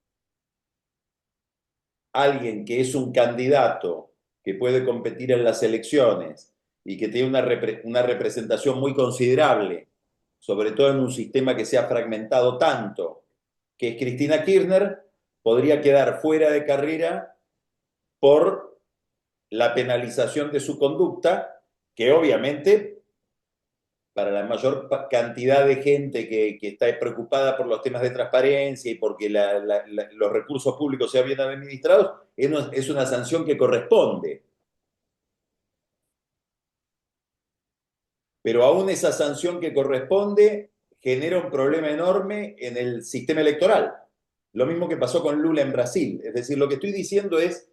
Alguien que es un candidato que puede competir en las elecciones y que tiene una representación muy considerable, sobre todo en un sistema que se ha fragmentado tanto, que es Cristina Kirchner, podría quedar fuera de carrera por la penalización de su conducta, que obviamente para la mayor cantidad de gente que está preocupada por los temas de transparencia y porque los recursos públicos sean bien administrados, es una sanción que corresponde. Pero aún esa sanción que corresponde genera un problema enorme en el sistema electoral. Lo mismo que pasó con Lula en Brasil. Es decir, lo que estoy diciendo es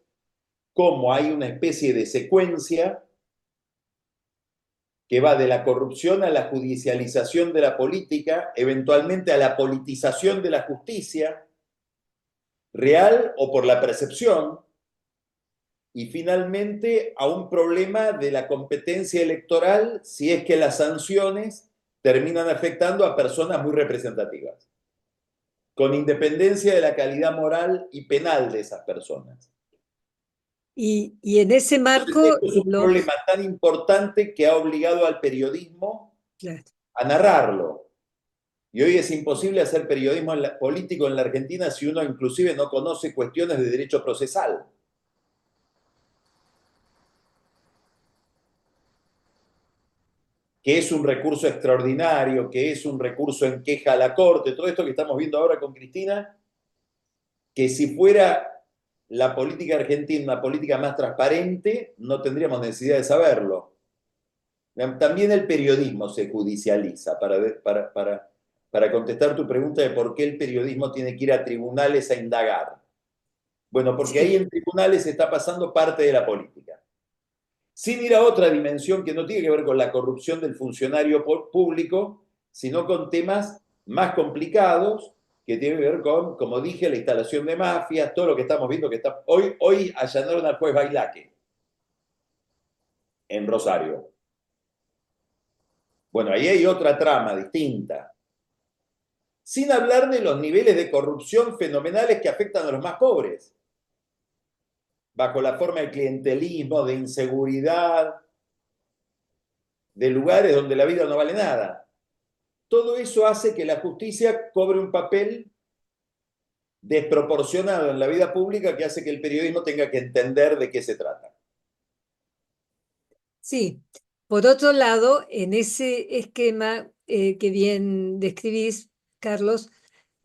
cómo hay una especie de secuencia que va de la corrupción a la judicialización de la política, eventualmente a la politización de la justicia, real o por la percepción, y finalmente a un problema de la competencia electoral si es que las sanciones terminan afectando a personas muy representativas, con independencia de la calidad moral y penal de esas personas. Y en ese marco, Esto es un problema tan importante que ha obligado al periodismo claro, a narrarlo. Y hoy es imposible hacer periodismo político en la Argentina si uno inclusive no conoce cuestiones de derecho procesal. Que es un recurso extraordinario, que es un recurso en queja a la Corte, todo esto que estamos viendo ahora con Cristina, que si fuera la política argentina una política más transparente, no tendríamos necesidad de saberlo. También el periodismo se judicializa, para contestar tu pregunta de por qué el periodismo tiene que ir a tribunales a indagar. Bueno, porque ahí en tribunales está pasando parte de la política. sin ir a otra dimensión que no tiene que ver con la corrupción del funcionario público, sino con temas más complicados que tienen que ver con, como dije, la instalación de mafias, todo lo que estamos viendo que está... Hoy allanaron al juez Bailaque en Rosario. Bueno, ahí hay otra trama distinta. Sin hablar de los niveles de corrupción fenomenales que afectan a los más pobres, bajo la forma de clientelismo, de inseguridad, de lugares donde la vida no vale nada. Todo eso hace que la justicia cobre un papel desproporcionado en la vida pública que hace que el periodismo tenga que entender de qué se trata. Sí, por otro lado, en ese esquema que bien describís, Carlos,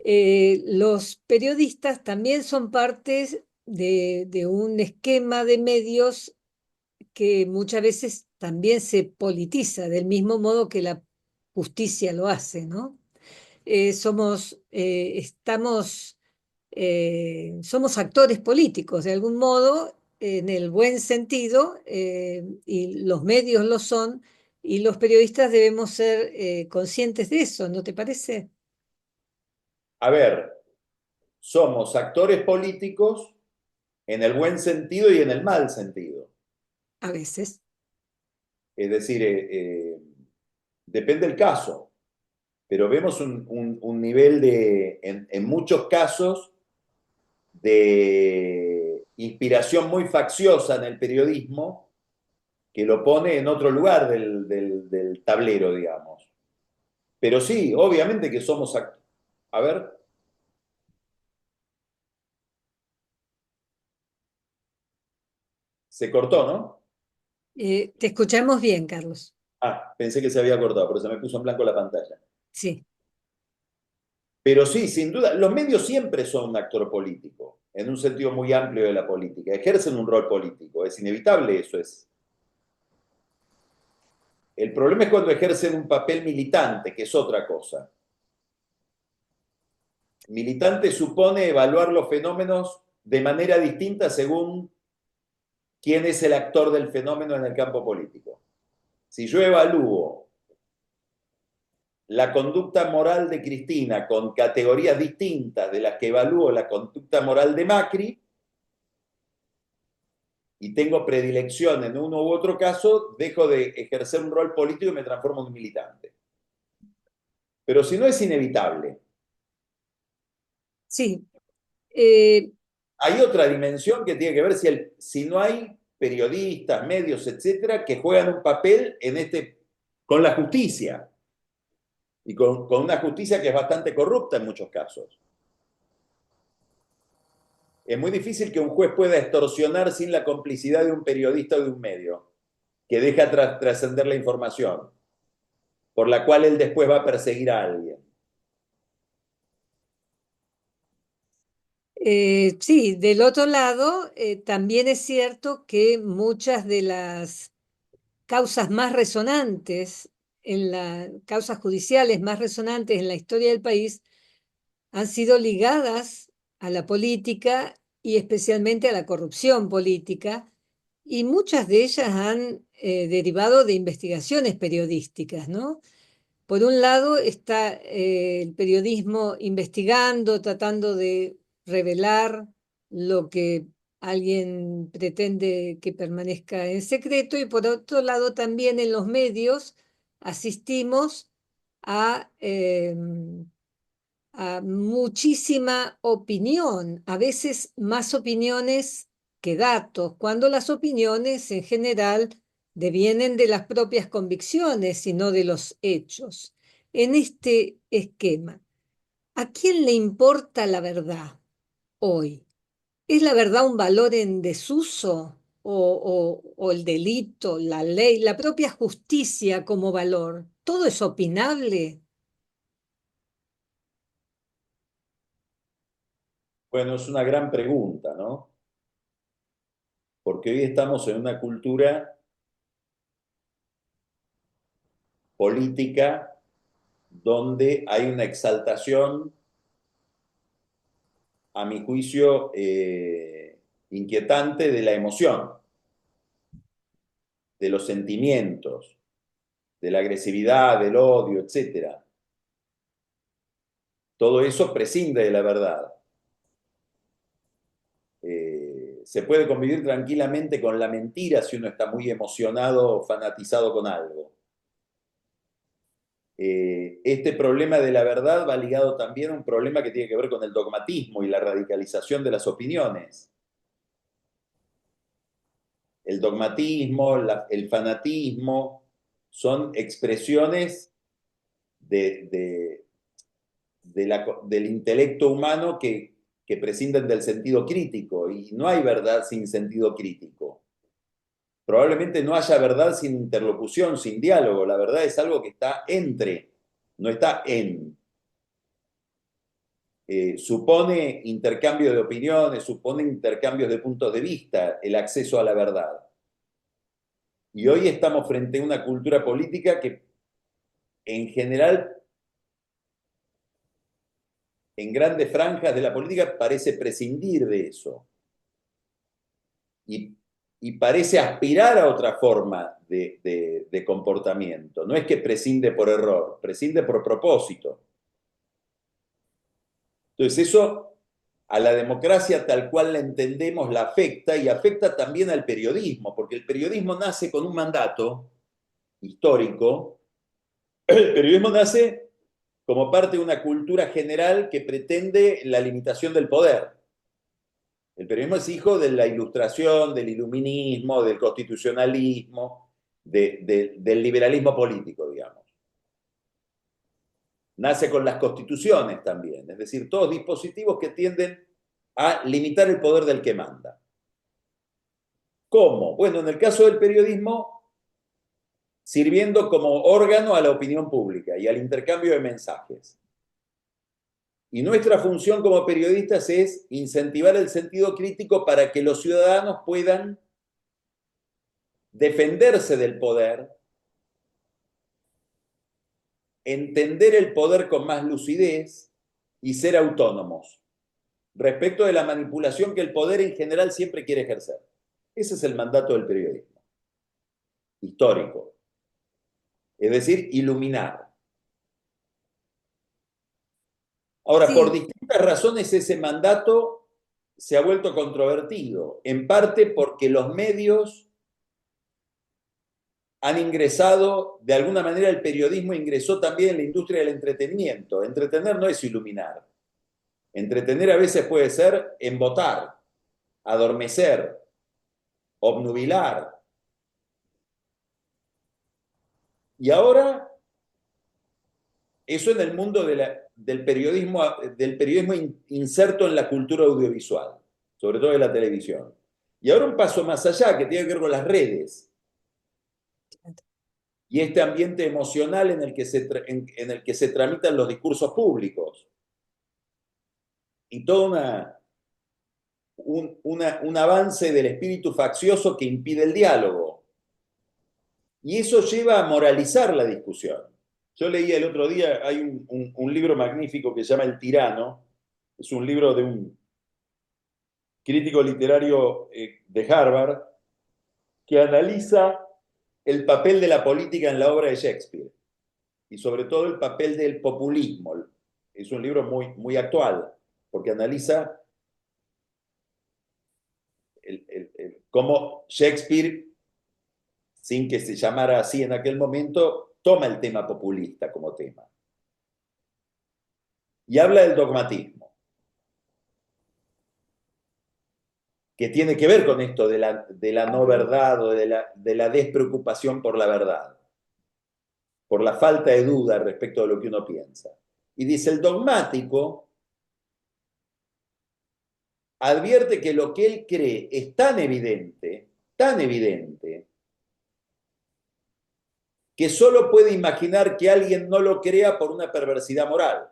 los periodistas también son partes de un esquema de medios que muchas veces también se politiza, del mismo modo que la justicia lo hace, ¿no? Somos actores políticos, de algún modo, en el buen sentido, y los medios lo son, y los periodistas debemos ser conscientes de eso, ¿no te parece? A ver, somos actores políticos en el buen sentido y en el mal sentido. A veces. Es decir, depende del caso, pero vemos un nivel en muchos casos, de inspiración muy facciosa en el periodismo que lo pone en otro lugar del tablero, digamos. Pero sí, obviamente que somos... A ver, se cortó, ¿no? Te escuchamos bien, Carlos. Ah, pensé que se había cortado, pero se me puso en blanco la pantalla. Sí. Pero sí, sin duda, los medios siempre son un actor político, en un sentido muy amplio de la política. Ejercen un rol político, es inevitable eso. El problema es cuando ejercen un papel militante, que es otra cosa. Militante supone evaluar los fenómenos de manera distinta según quién es el actor del fenómeno en el campo político. Si yo evalúo la conducta moral de Cristina con categorías distintas de las que evalúo la conducta moral de Macri, y tengo predilección en uno u otro caso, dejo de ejercer un rol político y me transformo en un militante. Pero si no, es inevitable. Sí. Eh, Hay otra dimensión que tiene que ver si no hay periodistas, medios, etcétera, que juegan un papel con la justicia. Y con una justicia que es bastante corrupta en muchos casos. Es muy difícil que un juez pueda extorsionar sin la complicidad de un periodista o de un medio, que deja trascender la información, por la cual él después va a perseguir a alguien. sí, del otro lado, también es cierto que muchas de las causas más resonantes, causas judiciales más resonantes en la historia del país, han sido ligadas a la política y especialmente a la corrupción política, y muchas de ellas han derivado de investigaciones periodísticas, ¿no? Por un lado está el periodismo investigando, tratando de revelar lo que alguien pretende que permanezca en secreto, y por otro lado también en los medios asistimos a, a muchísima opinión, a veces más opiniones que datos, cuando las opiniones en general devienen de las propias convicciones y no de los hechos. En este esquema, ¿a quién le importa la verdad hoy? ¿Es la verdad un valor en desuso o el delito, la ley, la propia justicia como valor? ¿Todo es opinable? Bueno, es una gran pregunta, ¿no? Porque hoy estamos en una cultura política donde hay una exaltación, a mi juicio, inquietante de la emoción. de los sentimientos, de la agresividad, del odio, etc. Todo eso prescinde de la verdad. Se puede convivir tranquilamente con la mentira si uno está muy emocionado o fanatizado con algo. Este problema de la verdad va ligado también a un problema que tiene que ver con el dogmatismo y la radicalización de las opiniones. El dogmatismo, el fanatismo, son expresiones del intelecto humano que prescinden del sentido crítico, y no hay verdad sin sentido crítico. Probablemente no haya verdad sin interlocución, sin diálogo. La verdad es algo que está entre, no está en. Supone intercambio de opiniones, supone intercambios de puntos de vista, el acceso a la verdad. Y hoy estamos frente a una cultura política que, en general, en grandes franjas de la política, parece prescindir de eso. Y parece aspirar a otra forma de comportamiento. No es que prescinde por error, prescinde por propósito. Entonces eso a la democracia tal cual la entendemos la afecta, y afecta también al periodismo, porque el periodismo nace con un mandato histórico. El periodismo nace como parte de una cultura general que pretende la limitación del poder. El periodismo es hijo de la Ilustración, del iluminismo, del constitucionalismo, del liberalismo político, digamos. Nace con las constituciones también, es decir, todos dispositivos que tienden a limitar el poder del que manda. ¿Cómo? Bueno, en el caso del periodismo, sirviendo como órgano a la opinión pública y al intercambio de mensajes. Y nuestra función como periodistas es incentivar el sentido crítico para que los ciudadanos puedan defenderse del poder, entender el poder con más lucidez y ser autónomos respecto de la manipulación que el poder en general siempre quiere ejercer. Ese es el mandato del periodismo histórico. Es decir, iluminar. Ahora, por Sí, distintas razones ese mandato se ha vuelto controvertido, en parte porque los medios han ingresado, de alguna manera el periodismo ingresó también en la industria del entretenimiento. Entretener no es iluminar. Entretener a veces puede ser embotar, adormecer, obnubilar. Y ahora, eso en el mundo del periodismo inserto en la cultura audiovisual, sobre todo de la televisión. Y ahora un paso más allá, que tiene que ver con las redes y este ambiente emocional en el que se tramitan los discursos públicos. Y todo un avance del espíritu faccioso que impide el diálogo. Y eso lleva a moralizar la discusión. Yo leía el otro día, hay un libro magnífico que se llama El tirano, es un libro de un crítico literario de Harvard, que analiza el papel de la política en la obra de Shakespeare, y sobre todo el papel del populismo. Es un libro muy, muy actual, porque analiza cómo Shakespeare, sin que se llamara así en aquel momento, toma el tema populista como tema. Y habla del dogmatismo, que tiene que ver con esto de la no verdad o de la despreocupación por la verdad, por la falta de duda respecto de lo que uno piensa. Y dice, el dogmático advierte que lo que él cree es tan evidente, que solo puede imaginar que alguien no lo crea por una perversidad moral.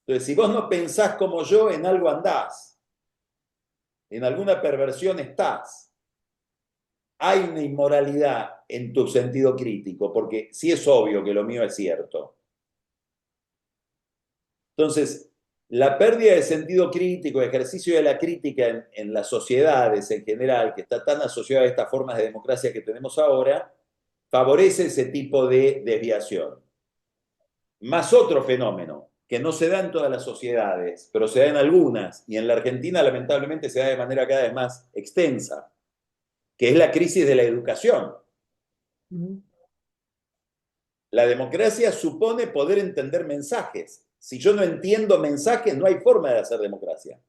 Entonces, si vos no pensás como yo, en algo andás, en alguna perversión estás. Hay una inmoralidad en tu sentido crítico, porque sí es obvio que lo mío es cierto. Entonces, la pérdida de sentido crítico, ejercicio de la crítica en las sociedades en general, que está tan asociada a estas formas de democracia que tenemos ahora, favorece ese tipo de desviación. Más otro fenómeno, que no se da en todas las sociedades, pero se da en algunas, y en la Argentina lamentablemente se da de manera cada vez más extensa, que es la crisis de la educación. La democracia supone poder entender mensajes. Si yo no entiendo mensajes, no hay forma de hacer democracia.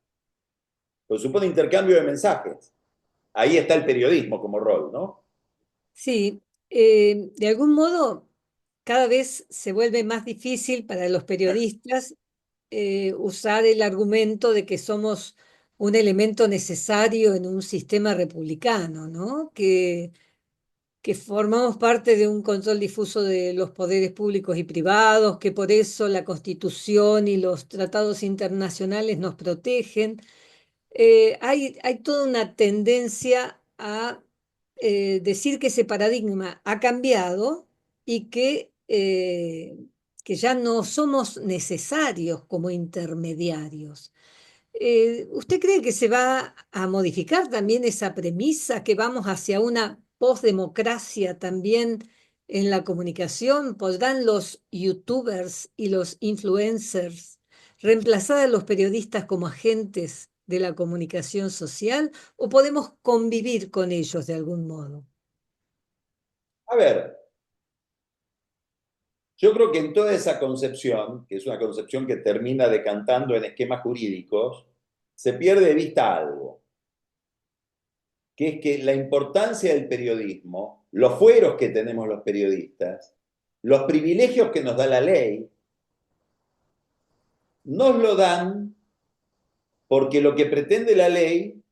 Pues supone intercambio de mensajes. Ahí está el periodismo como rol, ¿no? Sí, de algún modo cada vez se vuelve más difícil para los periodistas usar el argumento de que somos un elemento necesario en un sistema republicano, ¿no? Que formamos parte de un control difuso de los poderes públicos y privados, que por eso la Constitución y los tratados internacionales nos protegen. Hay toda una tendencia a decir que ese paradigma ha cambiado y que ya no somos necesarios como intermediarios. ¿Usted cree que se va a modificar también esa premisa, que vamos hacia una postdemocracia también en la comunicación? ¿Podrán los youtubers y los influencers reemplazar a los periodistas como agentes de la comunicación social o podemos convivir con ellos de algún modo? A ver, yo creo que en toda esa concepción, que es una concepción que termina decantando en esquemas jurídicos, se pierde de vista algo, que es que la importancia del periodismo, los fueros que tenemos los periodistas, los privilegios que nos da la ley, nos lo dan porque lo que pretende la ley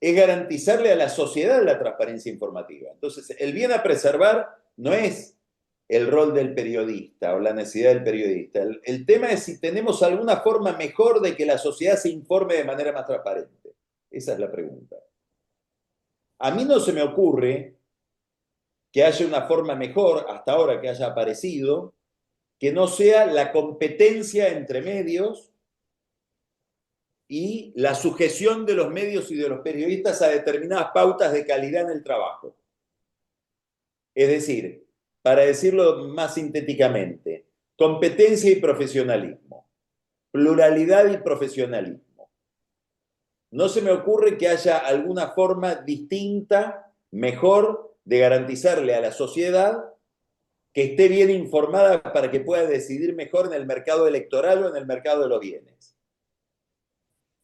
es garantizarle a la sociedad la transparencia informativa. Entonces, el bien a preservar no es el rol del periodista o la necesidad del periodista. El tema es si tenemos alguna forma mejor de que la sociedad se informe de manera más transparente. Esa es la pregunta. A mí no se me ocurre que haya una forma mejor, hasta ahora que haya aparecido, que no sea la competencia entre medios y la sujeción de los medios y de los periodistas a determinadas pautas de calidad en el trabajo. Es decir, para decirlo más sintéticamente, competencia y profesionalismo, pluralidad y profesionalismo. No se me ocurre que haya alguna forma distinta, mejor, de garantizarle a la sociedad que esté bien informada para que pueda decidir mejor en el mercado electoral o en el mercado de los bienes.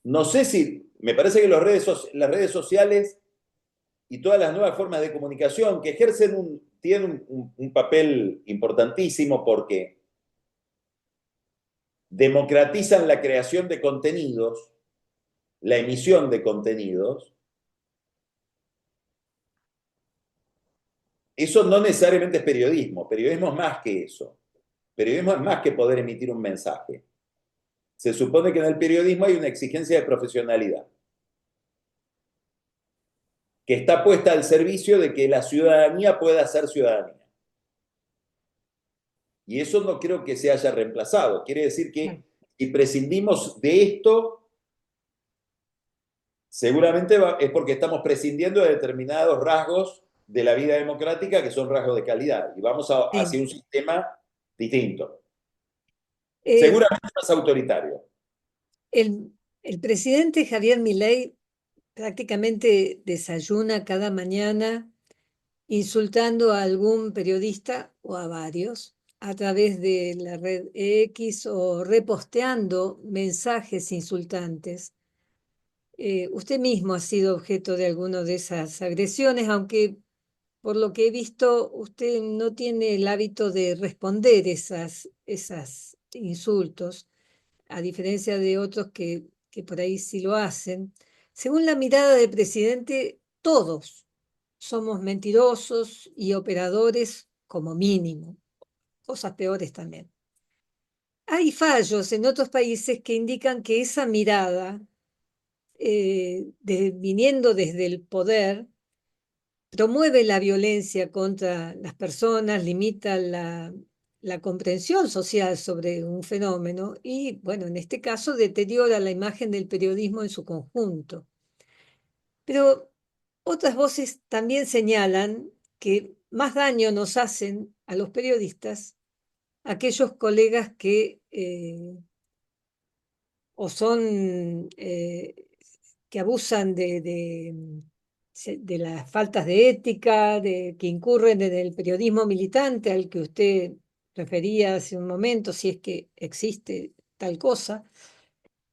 No sé si, me parece que las redes sociales y todas las nuevas formas de comunicación que tienen un papel importantísimo porque democratizan la creación de contenidos, la emisión de contenidos. Eso no necesariamente es periodismo. Periodismo es más que eso. Periodismo es más que poder emitir un mensaje. Se supone que en el periodismo hay una exigencia de profesionalidad que está puesta al servicio de que la ciudadanía pueda ser ciudadanía. Y eso no creo que se haya reemplazado. Quiere decir que si prescindimos de esto, seguramente es porque estamos prescindiendo de determinados rasgos de la vida democrática que son rasgos de calidad. Y vamos hacia un sistema distinto. Seguramente más autoritario. El presidente Javier Milei prácticamente desayuna cada mañana insultando a algún periodista o a varios a través de la red X o reposteando mensajes insultantes. Usted mismo ha sido objeto de alguna de esas agresiones, aunque por lo que he visto, usted no tiene el hábito de responder esos insultos, a diferencia de otros que por ahí sí lo hacen. Según la mirada del presidente, todos somos mentirosos y operadores como mínimo, cosas peores también. Hay fallos en otros países que indican que esa mirada, viniendo desde el poder, promueve la violencia contra las personas, limita la la comprensión social sobre un fenómeno y, bueno, en este caso deteriora la imagen del periodismo en su conjunto. Pero otras voces también señalan que más daño nos hacen a los periodistas aquellos colegas que o son que abusan de las faltas de ética, que incurren en el periodismo militante al que usted refería hace un momento, si es que existe tal cosa,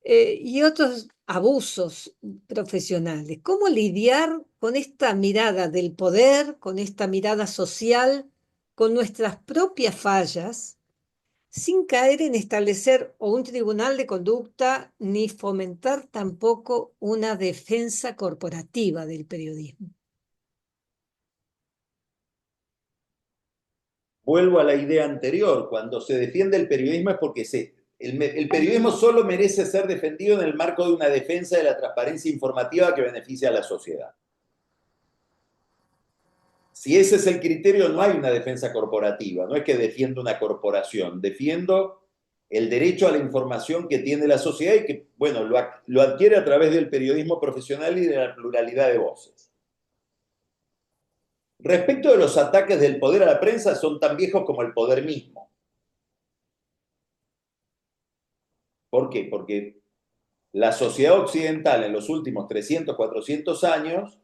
y otros abusos profesionales. ¿Cómo lidiar con esta mirada del poder, con esta mirada social, con nuestras propias fallas, sin caer en establecer o un tribunal de conducta ni fomentar tampoco una defensa corporativa del periodismo? Vuelvo a la idea anterior, cuando se defiende el periodismo es porque el periodismo solo merece ser defendido en el marco de una defensa de la transparencia informativa que beneficia a la sociedad. Si ese es el criterio, no hay una defensa corporativa, no es que defiendo una corporación, defiendo el derecho a la información que tiene la sociedad y que, bueno, lo adquiere a través del periodismo profesional y de la pluralidad de voces. Respecto de los ataques del poder a la prensa, son tan viejos como el poder mismo. ¿Por qué? Porque la sociedad occidental en los últimos 300, 400 años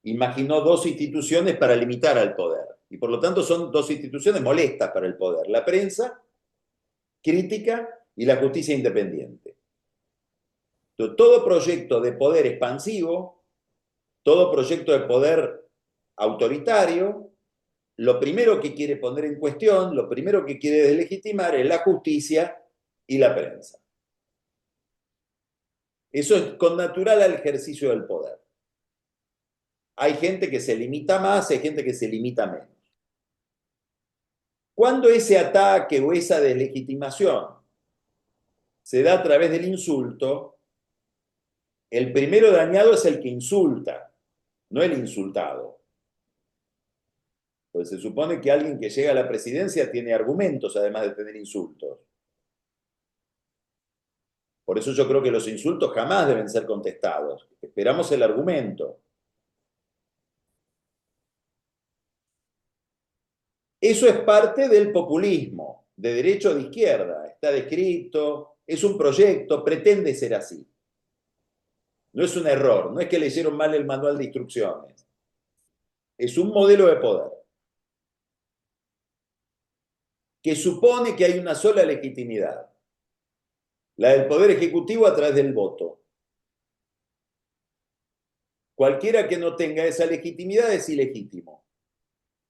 imaginó dos instituciones para limitar al poder. Y por lo tanto son dos instituciones molestas para el poder. La prensa, crítica, y la justicia independiente. Entonces, todo proyecto de poder expansivo, todo proyecto de poder autoritario, lo primero que quiere poner en cuestión, lo primero que quiere deslegitimar es la justicia y la prensa. Eso es connatural al ejercicio del poder. Hay gente que se limita más, hay gente que se limita menos. Cuando ese ataque o esa deslegitimación se da a través del insulto, el primero dañado es el que insulta, no el insultado. Pues se supone que alguien que llega a la presidencia tiene argumentos, además de tener insultos. Por eso yo creo que los insultos jamás deben ser contestados. Esperamos el argumento. Eso es parte del populismo, de derecha o de izquierda. Está descrito, es un proyecto, pretende ser así. No es un error, no es que leyeron mal el manual de instrucciones. Es un modelo de poder que supone que hay una sola legitimidad, la del poder ejecutivo a través del voto. Cualquiera que no tenga esa legitimidad es ilegítimo.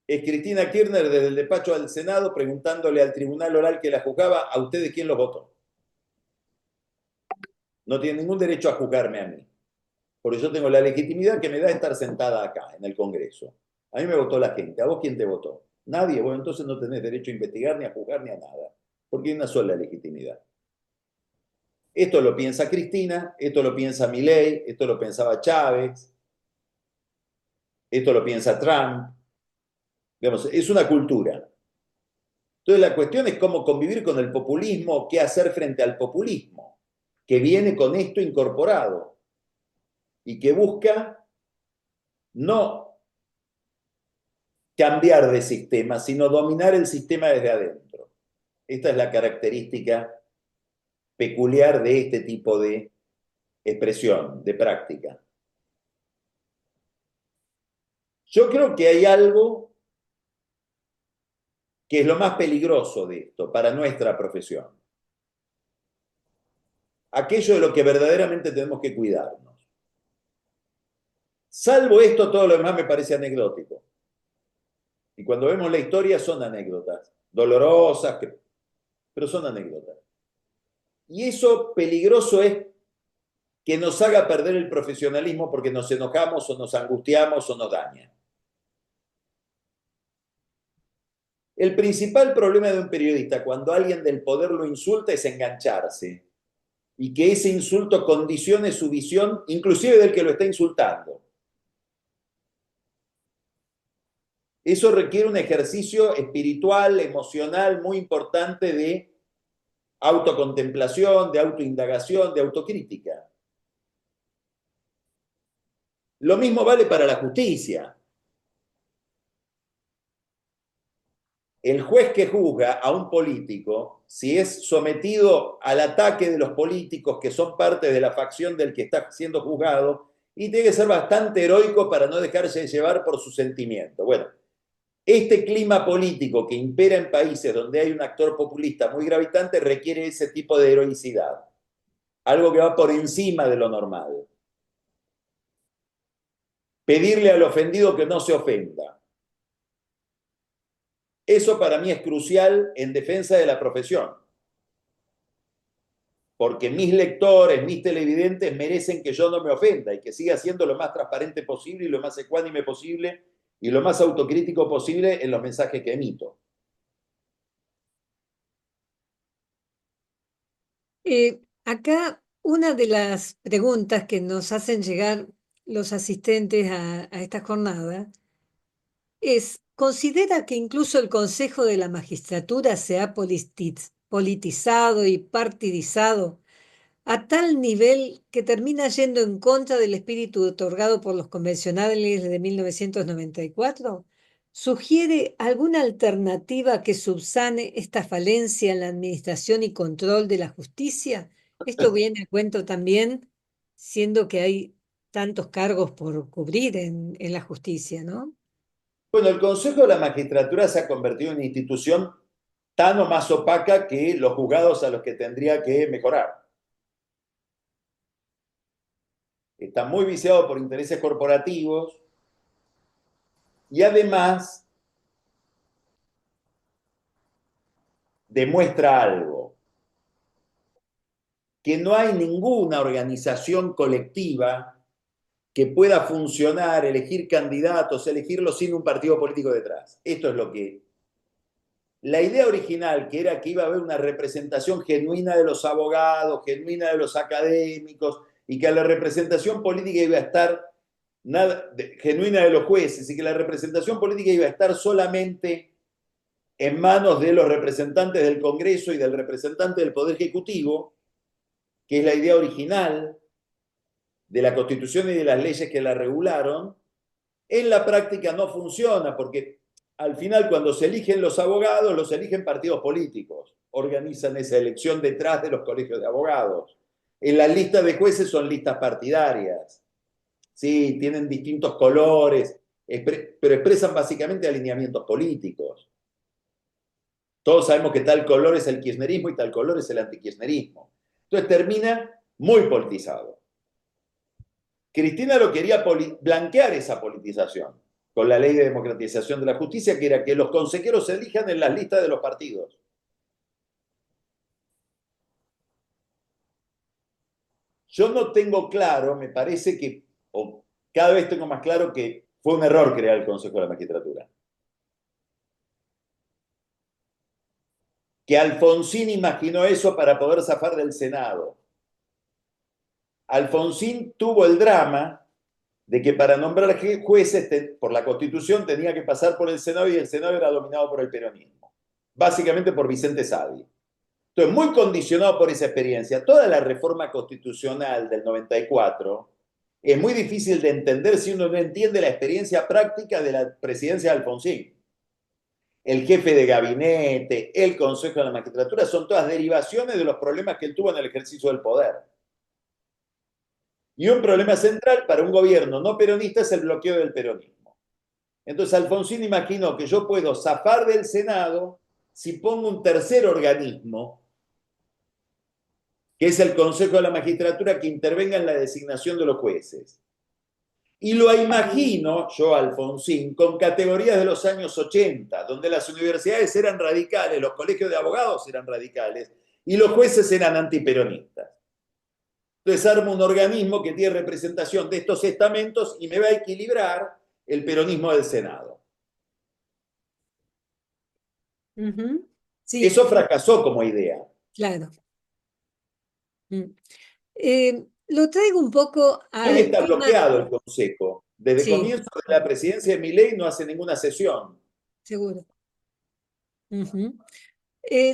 Es Cristina Kirchner desde el despacho del Senado preguntándole al tribunal oral que la juzgaba, ¿a ustedes quién los votó? No tiene ningún derecho a juzgarme a mí. Porque yo tengo la legitimidad que me da estar sentada acá, en el Congreso. A mí me votó la gente. ¿A vos quién te votó? Nadie. Bueno, entonces no tenés derecho a investigar, ni a juzgar, ni a nada. Porque hay una sola legitimidad. Esto lo piensa Cristina, esto lo piensa Milei, esto lo pensaba Chávez, esto lo piensa Trump. Digamos, es una cultura. Entonces la cuestión es cómo convivir con el populismo, qué hacer frente al populismo, que viene con esto incorporado y que busca no cambiar de sistema, sino dominar el sistema desde adentro. Esta es la característica peculiar de este tipo de expresión, de práctica. Yo creo que hay algo que es lo más peligroso de esto para nuestra profesión. Aquello de lo que verdaderamente tenemos que cuidarnos. Salvo esto, todo lo demás me parece anecdótico. Y cuando vemos la historia son anécdotas, dolorosas, pero son anécdotas. Y eso peligroso es que nos haga perder el profesionalismo porque nos enojamos o nos angustiamos o nos daña. El principal problema de un periodista cuando alguien del poder lo insulta es engancharse y que ese insulto condicione su visión, inclusive del que lo está insultando. Eso requiere un ejercicio espiritual, emocional muy importante de autocontemplación, de autoindagación, de autocrítica. Lo mismo vale para la justicia. El juez que juzga a un político, si es sometido al ataque de los políticos que son parte de la facción del que está siendo juzgado, y tiene que ser bastante heroico para no dejarse llevar por su sentimiento. Bueno, este clima político que impera en países donde hay un actor populista muy gravitante requiere ese tipo de heroicidad, algo que va por encima de lo normal. Pedirle al ofendido que no se ofenda. Eso para mí es crucial en defensa de la profesión, porque mis lectores, mis televidentes merecen que yo no me ofenda y que siga siendo lo más transparente posible y lo más ecuánime posible y lo más autocrítico posible en los mensajes que emito. Acá una de las preguntas que nos hacen llegar los asistentes a esta jornada es, ¿considera que incluso el Consejo de la Magistratura se ha politizado y partidizado a tal nivel que termina yendo en contra del espíritu otorgado por los convencionales de 1994? ¿Sugiere alguna alternativa que subsane esta falencia en la administración y control de la justicia? Esto viene a cuento también, siendo que hay tantos cargos por cubrir en la justicia, ¿no? Bueno, el Consejo de la Magistratura se ha convertido en una institución tan o más opaca que los juzgados a los que tendría que mejorar. Está muy viciado por intereses corporativos y además demuestra algo, que no hay ninguna organización colectiva que pueda funcionar, elegir candidatos, elegirlos sin un partido político detrás. Esto es lo que... La idea original, que era que iba a haber una representación genuina de los abogados, genuina de los académicos, y que a la representación política iba a estar genuina de los jueces, y que la representación política iba a estar solamente en manos de los representantes del Congreso y del representante del Poder Ejecutivo, que es la idea original de la Constitución y de las leyes que la regularon, en la práctica no funciona, porque al final cuando se eligen los abogados, los eligen partidos políticos, organizan esa elección detrás de los colegios de abogados. En las listas de jueces son listas partidarias, sí, tienen distintos colores, pero expresan básicamente alineamientos políticos. Todos sabemos que tal color es el kirchnerismo y tal color es el antikirchnerismo. Entonces termina muy politizado. Cristina lo quería blanquear esa politización con la ley de democratización de la justicia, que era que los consejeros se elijan en las listas de los partidos. Yo no tengo claro, me parece que, o cada vez tengo más claro que fue un error crear el Consejo de la Magistratura. Que Alfonsín imaginó eso para poder zafar del Senado. Alfonsín tuvo el drama de que para nombrar jueces por la Constitución tenía que pasar por el Senado y el Senado era dominado por el peronismo, básicamente por Vicente Sadi. Entonces, muy condicionado por esa experiencia, toda la reforma constitucional del 94 es muy difícil de entender si uno no entiende la experiencia práctica de la presidencia de Alfonsín. El jefe de gabinete, el Consejo de la Magistratura, son todas derivaciones de los problemas que él tuvo en el ejercicio del poder. Y un problema central para un gobierno no peronista es el bloqueo del peronismo. Entonces Alfonsín imaginó que yo puedo zafar del Senado si pongo un tercer organismo, que es el Consejo de la Magistratura, que intervenga en la designación de los jueces. Y lo imagino yo, Alfonsín, con categorías de los años 80, donde las universidades eran radicales, los colegios de abogados eran radicales, y los jueces eran antiperonistas. Entonces armo un organismo que tiene representación de estos estamentos y me va a equilibrar el peronismo del Senado. Sí, Eso fracasó como idea. claro. Lo traigo un poco Hoy al está tema. bloqueado el Consejo. Desde Sí, comienzo de la presidencia de Milei no hace ninguna sesión. seguro. Ujú.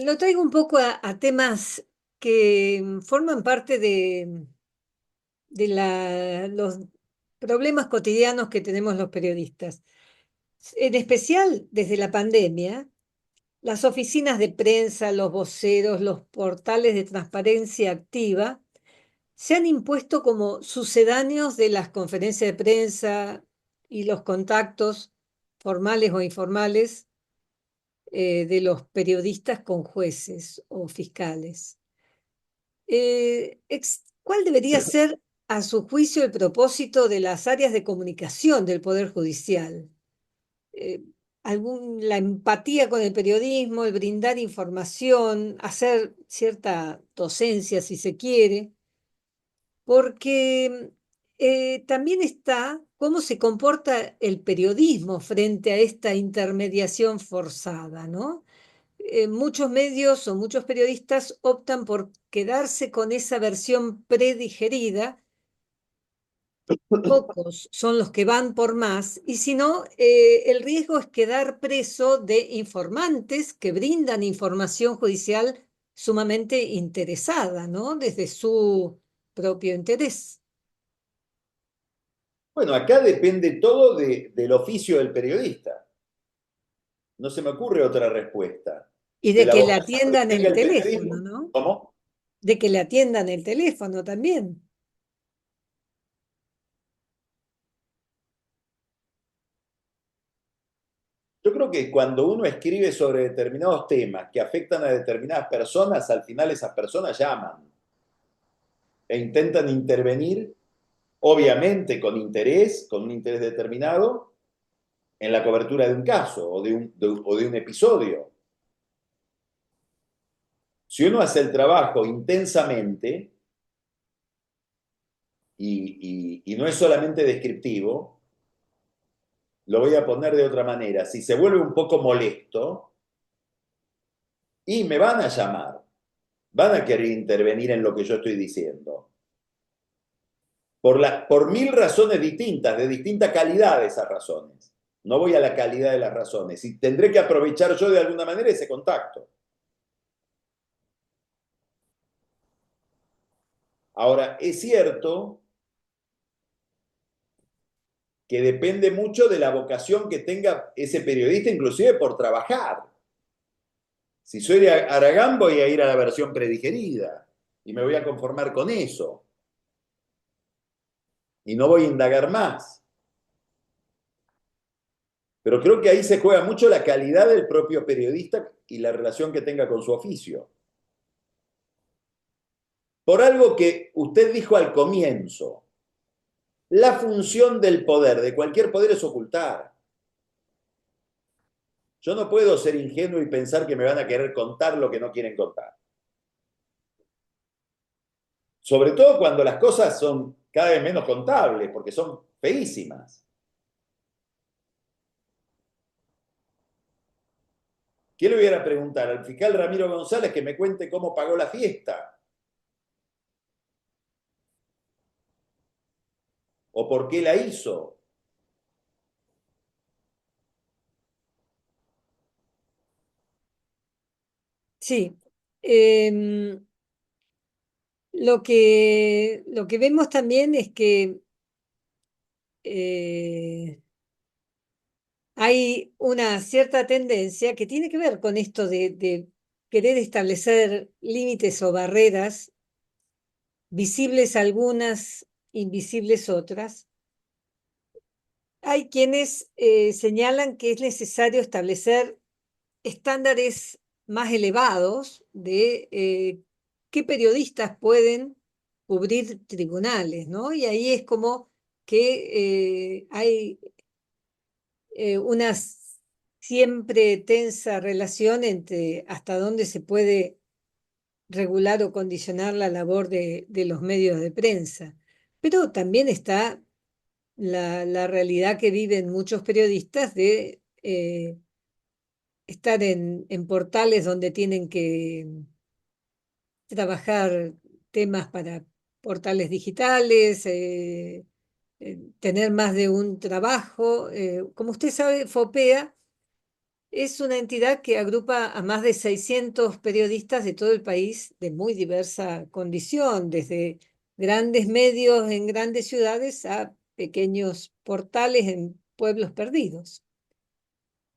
Lo traigo un poco a temas que forman parte de los problemas cotidianos que tenemos los periodistas. En especial desde la pandemia, las oficinas de prensa, los voceros, los portales de transparencia activa se han impuesto como sucedáneos de las conferencias de prensa y los contactos formales o informales de los periodistas con jueces o fiscales. ¿Cuál debería ser, a su juicio, el propósito de las áreas de comunicación del Poder Judicial? Eh, la empatía con el periodismo, el brindar información, hacer cierta docencia si se quiere, porque también está cómo se comporta el periodismo frente a esta intermediación forzada, ¿no? Muchos medios o muchos periodistas optan por quedarse con esa versión predigerida. Pocos son los que van por más, y si no, el riesgo es quedar preso de informantes que brindan información judicial sumamente interesada, ¿no? Desde su propio interés. Bueno, acá depende todo del oficio del periodista. No se me ocurre otra respuesta. Y De de la que le vocación que atiendan tenga el el teléfono, periodismo. ¿no? ¿Cómo? De que le atiendan el teléfono también. Yo creo que cuando uno escribe sobre determinados temas que afectan a determinadas personas, al final esas personas llaman e intentan intervenir, obviamente con un interés determinado, en la cobertura de un caso o de un episodio. Si uno hace el trabajo intensamente y no es solamente descriptivo, lo voy a poner de otra manera. Si se vuelve un poco molesto, y me van a llamar, van a querer intervenir en lo que yo estoy diciendo. Por mil razones distintas, de distinta calidad de esas razones. No voy a la calidad de las razones. Y tendré que aprovechar yo de alguna manera ese contacto. Ahora, es cierto que depende mucho de la vocación que tenga ese periodista, inclusive por trabajar. Si soy de Aragán, voy a ir a la versión predigerida y me voy a conformar con eso. Y no voy a indagar más. Pero creo que ahí se juega mucho la calidad del propio periodista y la relación que tenga con su oficio. Por algo que usted dijo al comienzo, la función del poder, de cualquier poder, es ocultar. Yo no puedo ser ingenuo y pensar que me van a querer contar lo que no quieren contar. Sobre todo cuando las cosas son cada vez menos contables, porque son feísimas. ¿Qué le voy a preguntar al fiscal Ramiro González que me cuente cómo pagó la fiesta? ¿O por qué la hizo? Sí. Em, lo que vemos también es que eh, hay una cierta tendencia que tiene que ver con esto de querer establecer límites o barreras, visibles algunas, invisibles otras. Hay quienes señalan que es necesario establecer estándares más elevados de qué periodistas pueden cubrir tribunales, ¿no? Y ahí es como que hay una siempre tensa relación entre hasta dónde se puede regular o condicionar la labor de los medios de prensa. Pero también está la realidad que viven muchos periodistas de estar en portales donde tienen que trabajar temas para portales digitales, tener más de un trabajo. Como usted sabe, FOPEA es una entidad que agrupa a más de 600 periodistas de todo el país de muy diversa condición, desde grandes medios en grandes ciudades a pequeños portales en pueblos perdidos.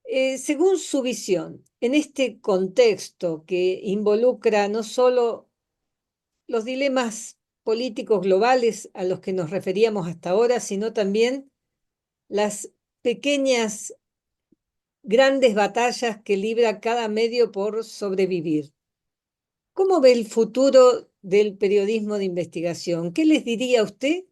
Según su visión, en este contexto que involucra no solo los dilemas políticos globales a los que nos referíamos hasta ahora, sino también las pequeñas, grandes batallas que libra cada medio por sobrevivir. ¿Cómo ve el futuro del periodismo de investigación? ¿Qué les diría usted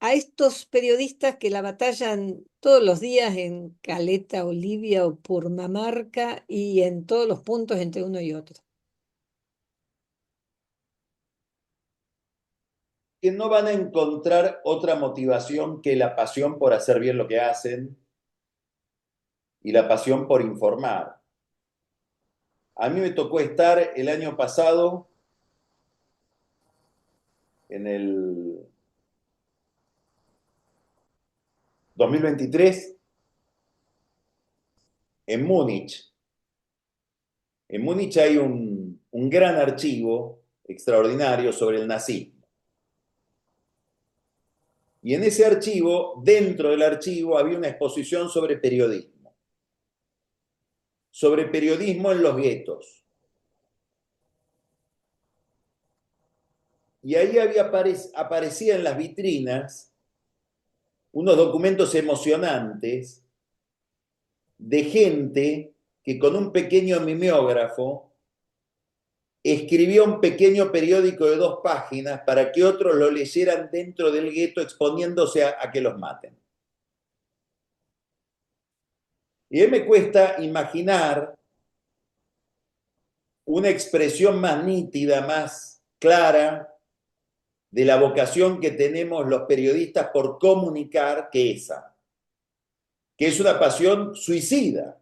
a estos periodistas que la batallan todos los días en Caleta, Olivia o Purmamarca y en todos los puntos entre uno y otro? Que no van a encontrar otra motivación que la pasión por hacer bien lo que hacen y la pasión por informar. A mí me tocó estar el año pasado, en el 2023, en Múnich. En Múnich hay un gran archivo extraordinario sobre el nazismo. Y en ese archivo, dentro del archivo, había una exposición sobre periodismo en los guetos. Y ahí aparecía en las vitrinas unos documentos emocionantes de gente que con un pequeño mimeógrafo escribió un pequeño periódico de 2 páginas para que otros lo leyeran dentro del gueto exponiéndose a que los maten. Y a mí me cuesta imaginar una expresión más nítida, más clara de la vocación que tenemos los periodistas por comunicar que esa, que es una pasión suicida.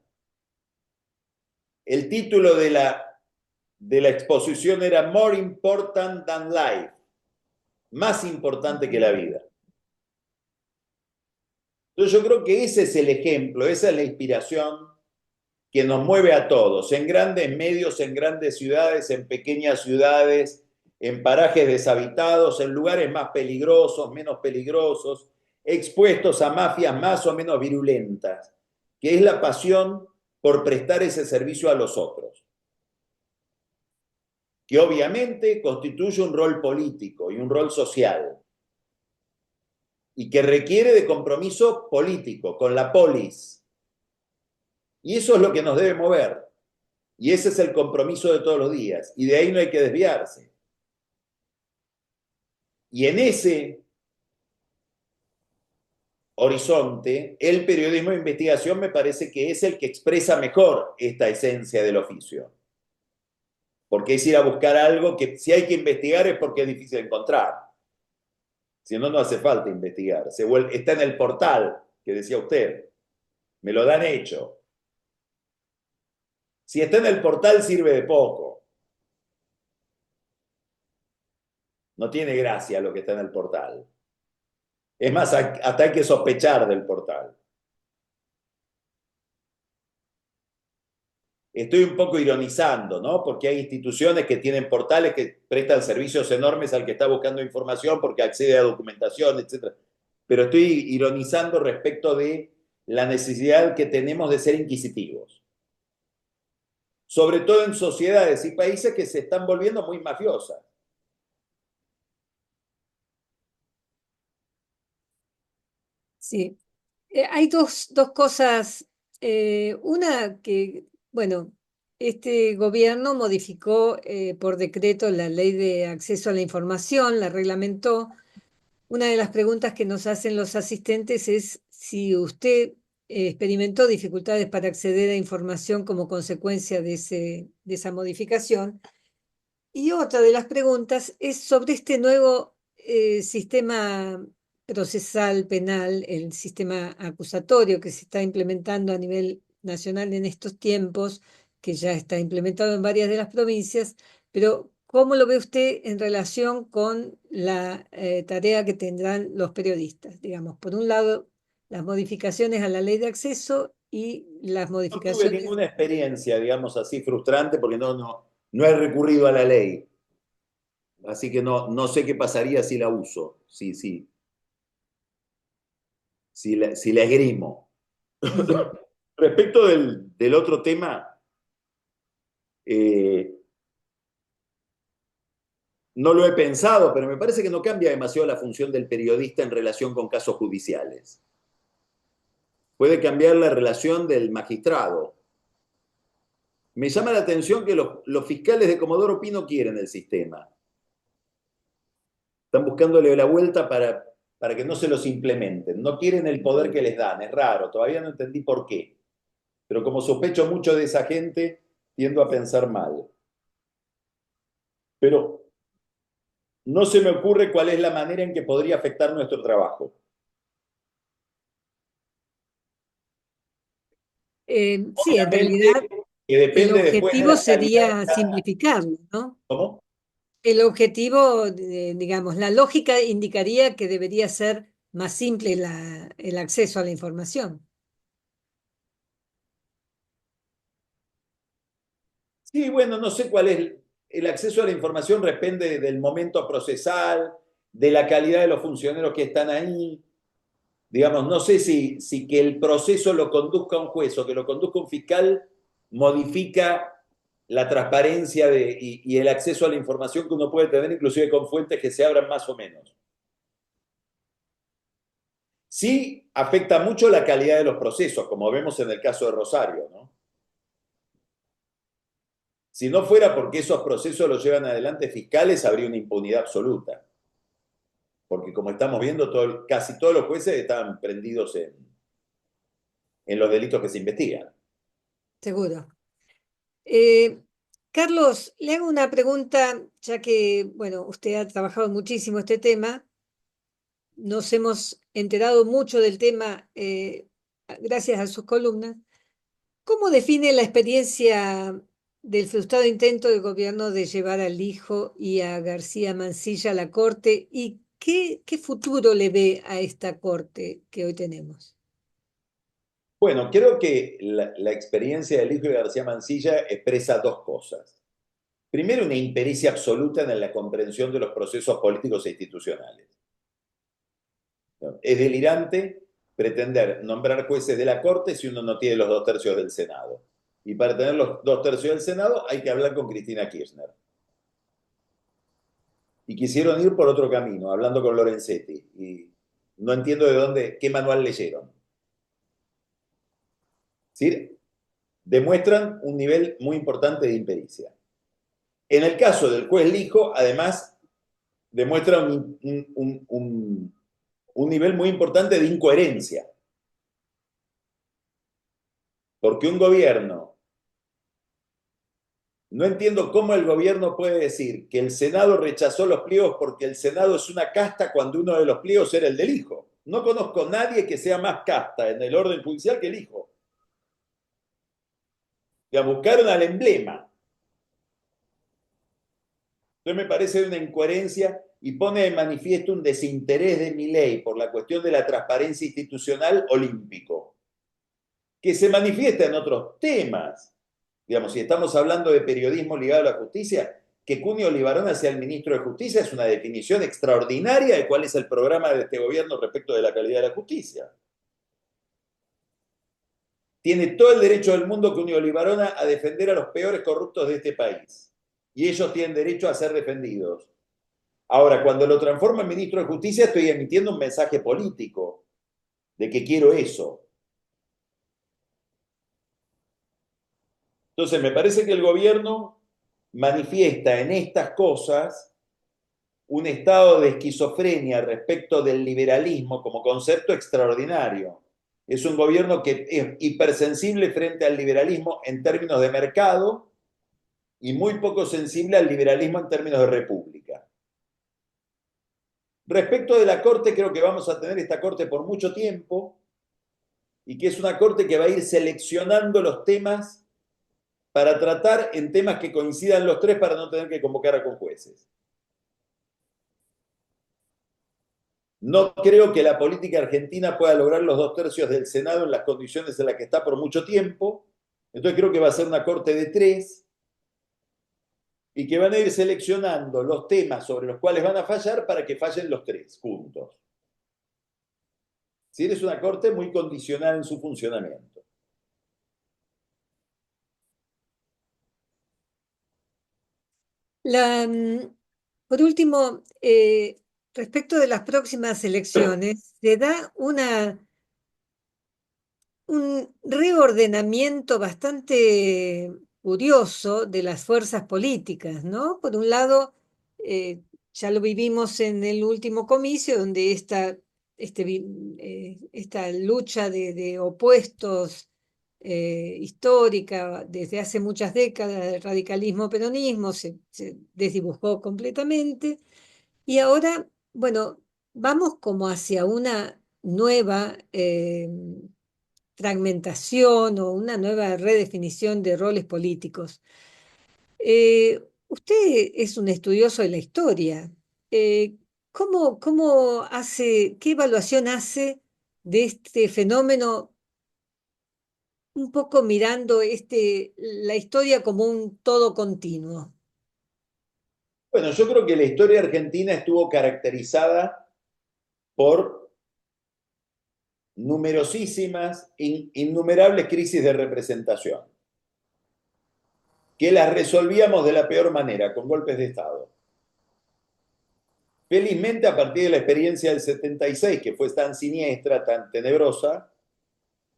El título de la exposición era More Important Than Life, más importante que la vida. Entonces yo creo que ese es el ejemplo, esa es la inspiración que nos mueve a todos, en grandes medios, en grandes ciudades, en pequeñas ciudades, en parajes deshabitados, en lugares más peligrosos, menos peligrosos, expuestos a mafias más o menos virulentas, que es la pasión por prestar ese servicio a los otros, que obviamente constituye un rol político y un rol social, y que requiere de compromiso político con la polis. Y eso es lo que nos debe mover. Y ese es el compromiso de todos los días. Y de ahí no hay que desviarse. Y en ese horizonte, el periodismo de investigación me parece que es el que expresa mejor esta esencia del oficio. Porque es ir a buscar algo que si hay que investigar es porque es difícil encontrar. Si no, no hace falta investigar. Está en el portal, que decía usted. Me lo dan hecho. Si está en el portal sirve de poco. No tiene gracia lo que está en el portal. Es más, hasta hay que sospechar del portal. Estoy un poco ironizando, ¿no? Porque hay instituciones que tienen portales que prestan servicios enormes al que está buscando información porque accede a documentación, etc. Pero estoy ironizando respecto de la necesidad que tenemos de ser inquisitivos. Sobre todo en sociedades y países que se están volviendo muy mafiosas. Sí. Hay dos cosas. Una que, bueno, este gobierno modificó por decreto la ley de acceso a la información, la reglamentó. Una de las preguntas que nos hacen los asistentes es si usted experimentó dificultades para acceder a información como consecuencia de esa modificación. Y otra de las preguntas es sobre este nuevo sistema procesal penal, el sistema acusatorio que se está implementando a nivel nacional en estos tiempos, que ya está implementado en varias de las provincias, pero ¿cómo lo ve usted en relación con la tarea que tendrán los periodistas? Digamos, por un lado, las modificaciones a la ley de acceso y las No tuve modificaciones. ninguna experiencia, digamos así, frustrante porque no he recurrido a la ley. Así que no sé qué pasaría si la uso, si la esgrimo. Respecto del otro tema, no lo he pensado, pero me parece que no cambia demasiado la función del periodista en relación con casos judiciales. Puede cambiar la relación del magistrado. Me llama la atención que los fiscales de Comodoro Pi no quieren el sistema. Están buscándole la vuelta para que no se los implementen. No quieren el poder que les dan. Es raro, todavía no entendí por qué. Pero como sospecho mucho de esa gente, tiendo a pensar mal. Pero no se me ocurre cuál es la manera en que podría afectar nuestro trabajo. Sí, en Obviamente, realidad que el depende después de objetivo la calidad sería de la... simplificarlo, ¿no? ¿Cómo? El objetivo, digamos, la lógica indicaría que debería ser más simple el acceso a la información. Sí, bueno, no sé cuál es. El acceso a la información depende del momento procesal, de la calidad de los funcionarios que están ahí. Digamos, no sé si que el proceso lo conduzca un juez o que lo conduzca un fiscal modifica la transparencia y el acceso a la información que uno puede tener, inclusive con fuentes que se abran más o menos. Sí afecta mucho la calidad de los procesos, como vemos en el caso de Rosario, ¿no? Si no fuera porque esos procesos los llevan adelante fiscales, habría una impunidad absoluta. Porque como estamos viendo, casi todos los jueces están prendidos en los delitos que se investigan. Seguro. Carlos, le hago una pregunta, ya que, bueno, usted ha trabajado muchísimo este tema, nos hemos enterado mucho del tema gracias a sus columnas. ¿Cómo define la experiencia del frustrado intento del gobierno de llevar al hijo y a García Mansilla a la corte y qué futuro le ve a esta corte que hoy tenemos? Bueno, creo que la experiencia del hijo de García Mansilla expresa dos cosas. Primero, una impericia absoluta en la comprensión de los procesos políticos e institucionales. Es delirante pretender nombrar jueces de la Corte si uno no tiene los 2/3 del Senado. Y para tener los 2/3 del Senado hay que hablar con Cristina Kirchner. Y quisieron ir por otro camino, hablando con Lorenzetti. Y no entiendo qué manual leyeron. ¿Sí? Demuestran un nivel muy importante de impericia. En el caso del juez Lijo, además, demuestra un nivel muy importante de incoherencia. Porque un gobierno, no entiendo cómo el gobierno puede decir que el Senado rechazó los pliegos porque el Senado es una casta cuando uno de los pliegos era el del hijo. No conozco a nadie que sea más casta en el orden judicial que el hijo. Ya buscaron al emblema. Entonces me parece una incoherencia y pone de manifiesto un desinterés de Milei por la cuestión de la transparencia institucional olímpico, que se manifiesta en otros temas. Digamos, si estamos hablando de periodismo ligado a la justicia, que Cunio Libarona sea el ministro de Justicia es una definición extraordinaria de cuál es el programa de este gobierno respecto de la calidad de la justicia. Tiene todo el derecho del mundo Cunio Libarona a defender a los peores corruptos de este país. Y ellos tienen derecho a ser defendidos. Ahora, cuando lo transformo en ministro de Justicia, estoy emitiendo un mensaje político de que quiero eso. Entonces, me parece que el gobierno manifiesta en estas cosas un estado de esquizofrenia respecto del liberalismo como concepto extraordinario. Es un gobierno que es hipersensible frente al liberalismo en términos de mercado y muy poco sensible al liberalismo en términos de república. Respecto de la Corte, creo que vamos a tener esta Corte por mucho tiempo y que es una Corte que va a ir seleccionando los temas para tratar en temas que coincidan los tres para no tener que convocar a conjueces. No creo que la política argentina pueda lograr los 2/3 del Senado en las condiciones en las que está por mucho tiempo. Entonces creo que va a ser una corte de 3 y que van a ir seleccionando los temas sobre los cuales van a fallar para que fallen los 3 juntos. Si eres una corte muy condicional en su funcionamiento. Por último, respecto de las próximas elecciones, se da un reordenamiento bastante curioso de las fuerzas políticas, ¿no? Por un lado, ya lo vivimos en el último comicio, donde esta lucha de opuestos histórica desde hace muchas décadas, el radicalismo-peronismo se desdibujó completamente, y ahora, bueno, vamos como hacia una nueva fragmentación o una nueva redefinición de roles políticos. Usted es un estudioso de la historia. Eh, ¿Cómo hace, qué evaluación hace de este fenómeno, un poco mirando la historia como un todo continuo? Bueno, yo creo que la historia argentina estuvo caracterizada por numerosísimas, innumerables crisis de representación, que las resolvíamos de la peor manera, con golpes de Estado. Felizmente, a partir de la experiencia del 76, que fue tan siniestra, tan tenebrosa,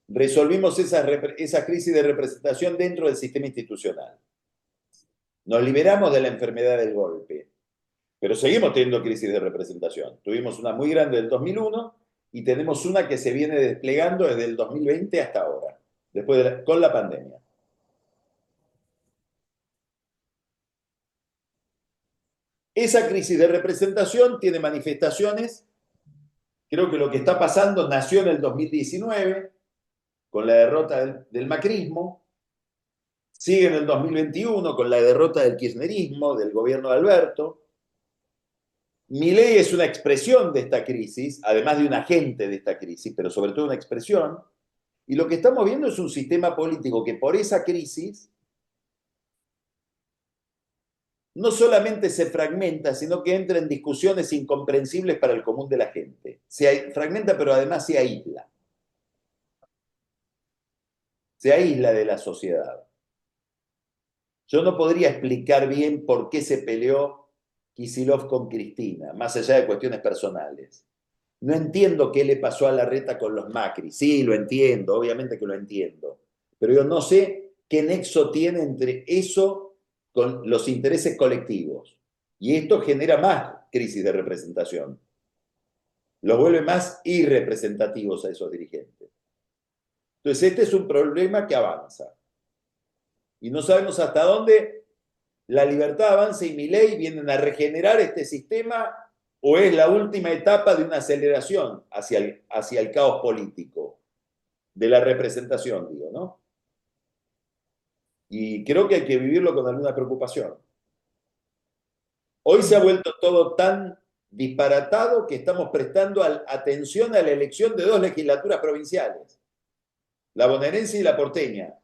resolvimos esa crisis de representación dentro del sistema institucional. Nos liberamos de la enfermedad del golpe, pero seguimos teniendo crisis de representación. Tuvimos una muy grande del 2001 y tenemos una que se viene desplegando desde el 2020 hasta ahora, con la pandemia. Esa crisis de representación tiene manifestaciones. Creo que lo que está pasando nació en el 2019, con la derrota del macrismo, sigue en el 2021 con la derrota del kirchnerismo, del gobierno de Alberto. Milei es una expresión de esta crisis, además de un agente de esta crisis, pero sobre todo una expresión. Y lo que estamos viendo es un sistema político que por esa crisis no solamente se fragmenta, sino que entra en discusiones incomprensibles para el común de la gente. Se fragmenta, pero además se aísla. Se aísla de la sociedad. Yo no podría explicar bien por qué se peleó Kicillof con Cristina, más allá de cuestiones personales. No entiendo qué le pasó a Larreta con los Macri. Sí, lo entiendo, obviamente que lo entiendo. Pero yo no sé qué nexo tiene entre eso con los intereses colectivos. Y esto genera más crisis de representación. Los vuelve más irrepresentativos a esos dirigentes. Entonces, este es un problema que avanza. Y no sabemos hasta dónde La Libertad Avanza y Milei vienen a regenerar este sistema o es la última etapa de una aceleración hacia el caos político, de la representación, digo, ¿no? Y creo que hay que vivirlo con alguna preocupación. Hoy se ha vuelto todo tan disparatado que estamos prestando atención a la elección de 2 legislaturas provinciales, la bonaerense y la porteña.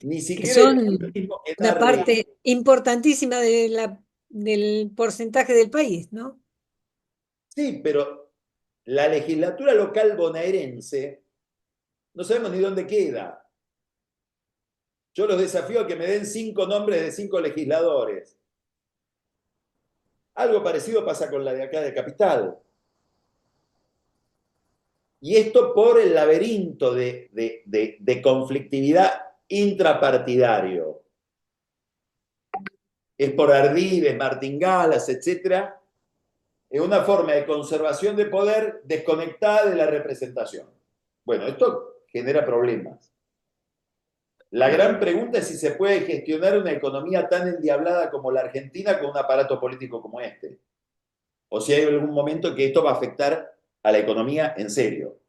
Ni Que siquiera son en una arreglo. parte importantísima del porcentaje del país, ¿no? Sí, pero la legislatura local bonaerense no sabemos ni dónde queda. Yo los desafío a que me den 5 nombres de 5 legisladores. Algo parecido pasa con la de acá de Capital. Y esto por el laberinto de conflictividad intrapartidario. Es por Ardiles, Martín Galas, etc. Es una forma de conservación de poder desconectada de la representación. Bueno, esto genera problemas. La gran pregunta es si se puede gestionar una economía tan endiablada como la Argentina con un aparato político como este. O si hay algún momento que esto va a afectar a la economía en serio.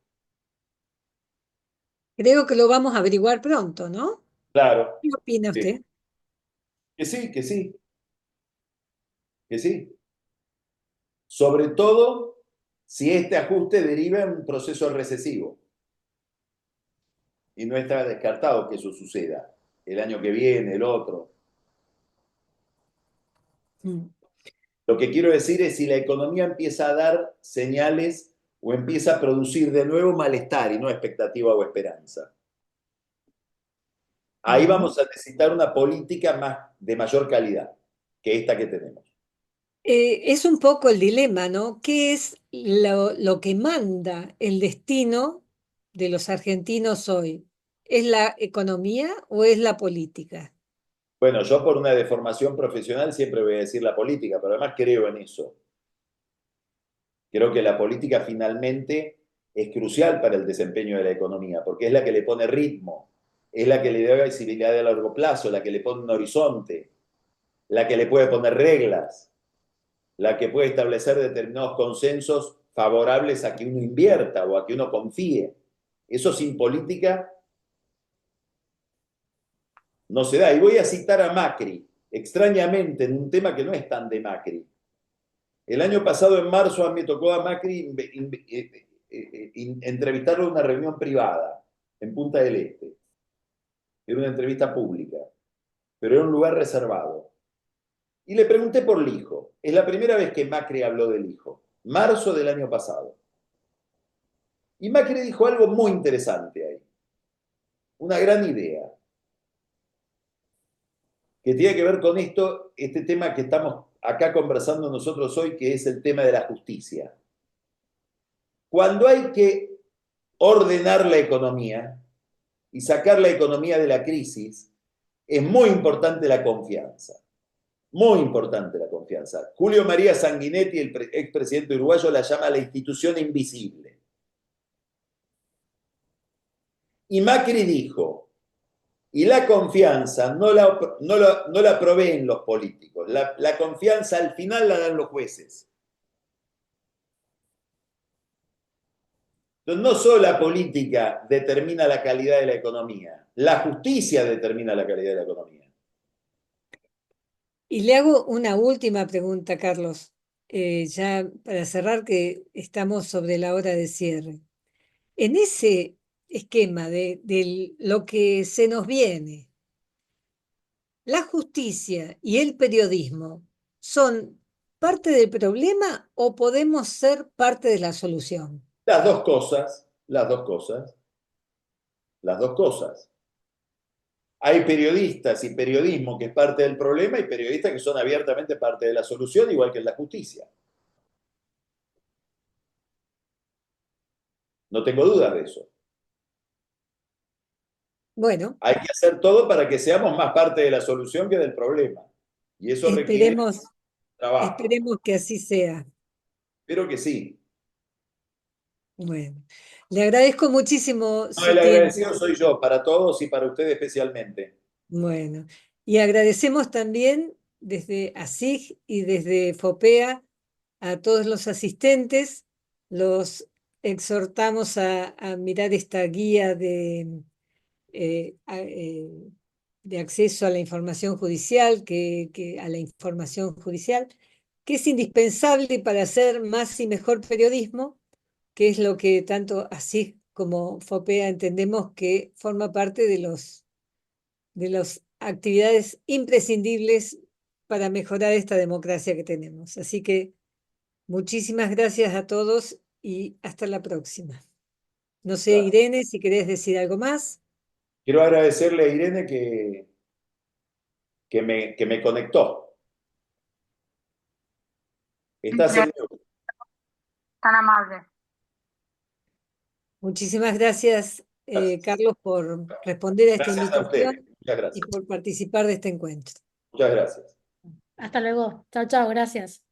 Creo que lo vamos a averiguar pronto, ¿no? Claro, ¿Qué opina sí. usted? Que sí, que sí, que sí. Sobre todo si este ajuste deriva en un proceso recesivo. Y no está descartado que eso suceda el año que viene, el otro. Mm. Lo que quiero decir es si la economía empieza a dar señales o empieza a producir de nuevo malestar y no expectativa o esperanza. Ahí vamos a necesitar una política de mayor calidad que esta que tenemos. Es un poco el dilema, ¿no? ¿Qué es lo que manda el destino de los argentinos hoy? ¿Es la economía o es la política? Bueno, yo por una deformación profesional siempre voy a decir la política, pero además creo en eso. Creo que la política finalmente es crucial para el desempeño de la economía, porque es la que le pone ritmo, es la que le da visibilidad a largo plazo, la que le pone un horizonte, la que le puede poner reglas, la que puede establecer determinados consensos favorables a que uno invierta o a que uno confíe. Eso sin política no se da. Y voy a citar a Macri, extrañamente, en un tema que no es tan de Macri. El año pasado, en marzo, a mí me tocó a Macri entrevistarlo en una reunión privada en Punta del Este. Era una entrevista pública, pero era un lugar reservado. Y le pregunté por el hijo. Es la primera vez que Macri habló del hijo. Marzo del año pasado. Y Macri dijo algo muy interesante ahí. Una gran idea. Que tiene que ver con este tema que estamos acá conversando nosotros hoy, que es el tema de la justicia. Cuando hay que ordenar la economía y sacar la economía de la crisis, es muy importante la confianza. Muy importante la confianza. Julio María Sanguinetti, el expresidente uruguayo, la llama la institución invisible. Y Macri dijo, y la confianza no la proveen los políticos, la confianza al final la dan los jueces. Entonces, no solo la política determina la calidad de la economía, la justicia determina la calidad de la economía. Y le hago una última pregunta, Carlos, ya para cerrar, que estamos sobre la hora de cierre. En ese esquema de lo que se nos viene, ¿la justicia y el periodismo son parte del problema o podemos ser parte de la solución? Las dos cosas, las dos cosas, las dos cosas. Hay periodistas y periodismo que es parte del problema y periodistas que son abiertamente parte de la solución, igual que en la justicia. No tengo dudas de eso. Bueno, Hay que hacer todo para que seamos más parte de la solución que del problema. Y eso requiere esperemos, trabajo. esperemos que así sea. Espero que sí. Bueno, le agradezco muchísimo No, el su agradecido tiempo. soy yo, para todos y para usted especialmente. Bueno, y agradecemos también desde ASIG y desde FOPEA a todos los asistentes. Los exhortamos a mirar esta guía eh, a- eh, de acceso a la información judicial, a la información judicial, que es indispensable para hacer más y mejor periodismo, que es lo que tanto ASIG como FOPEA entendemos que forma parte de las actividades imprescindibles para mejorar esta democracia que tenemos. Así que muchísimas gracias a todos y hasta la próxima. No sé, Irene, si querés decir algo más. Quiero agradecerle a Irene que me conectó. Estás en mute. Tan amable. Muchísimas gracias, Gracias. Carlos, por responder a esta Gracias a ustedes. invitación Muchas y gracias. por participar de este encuentro. Muchas gracias. Hasta luego. Chao, chao, gracias.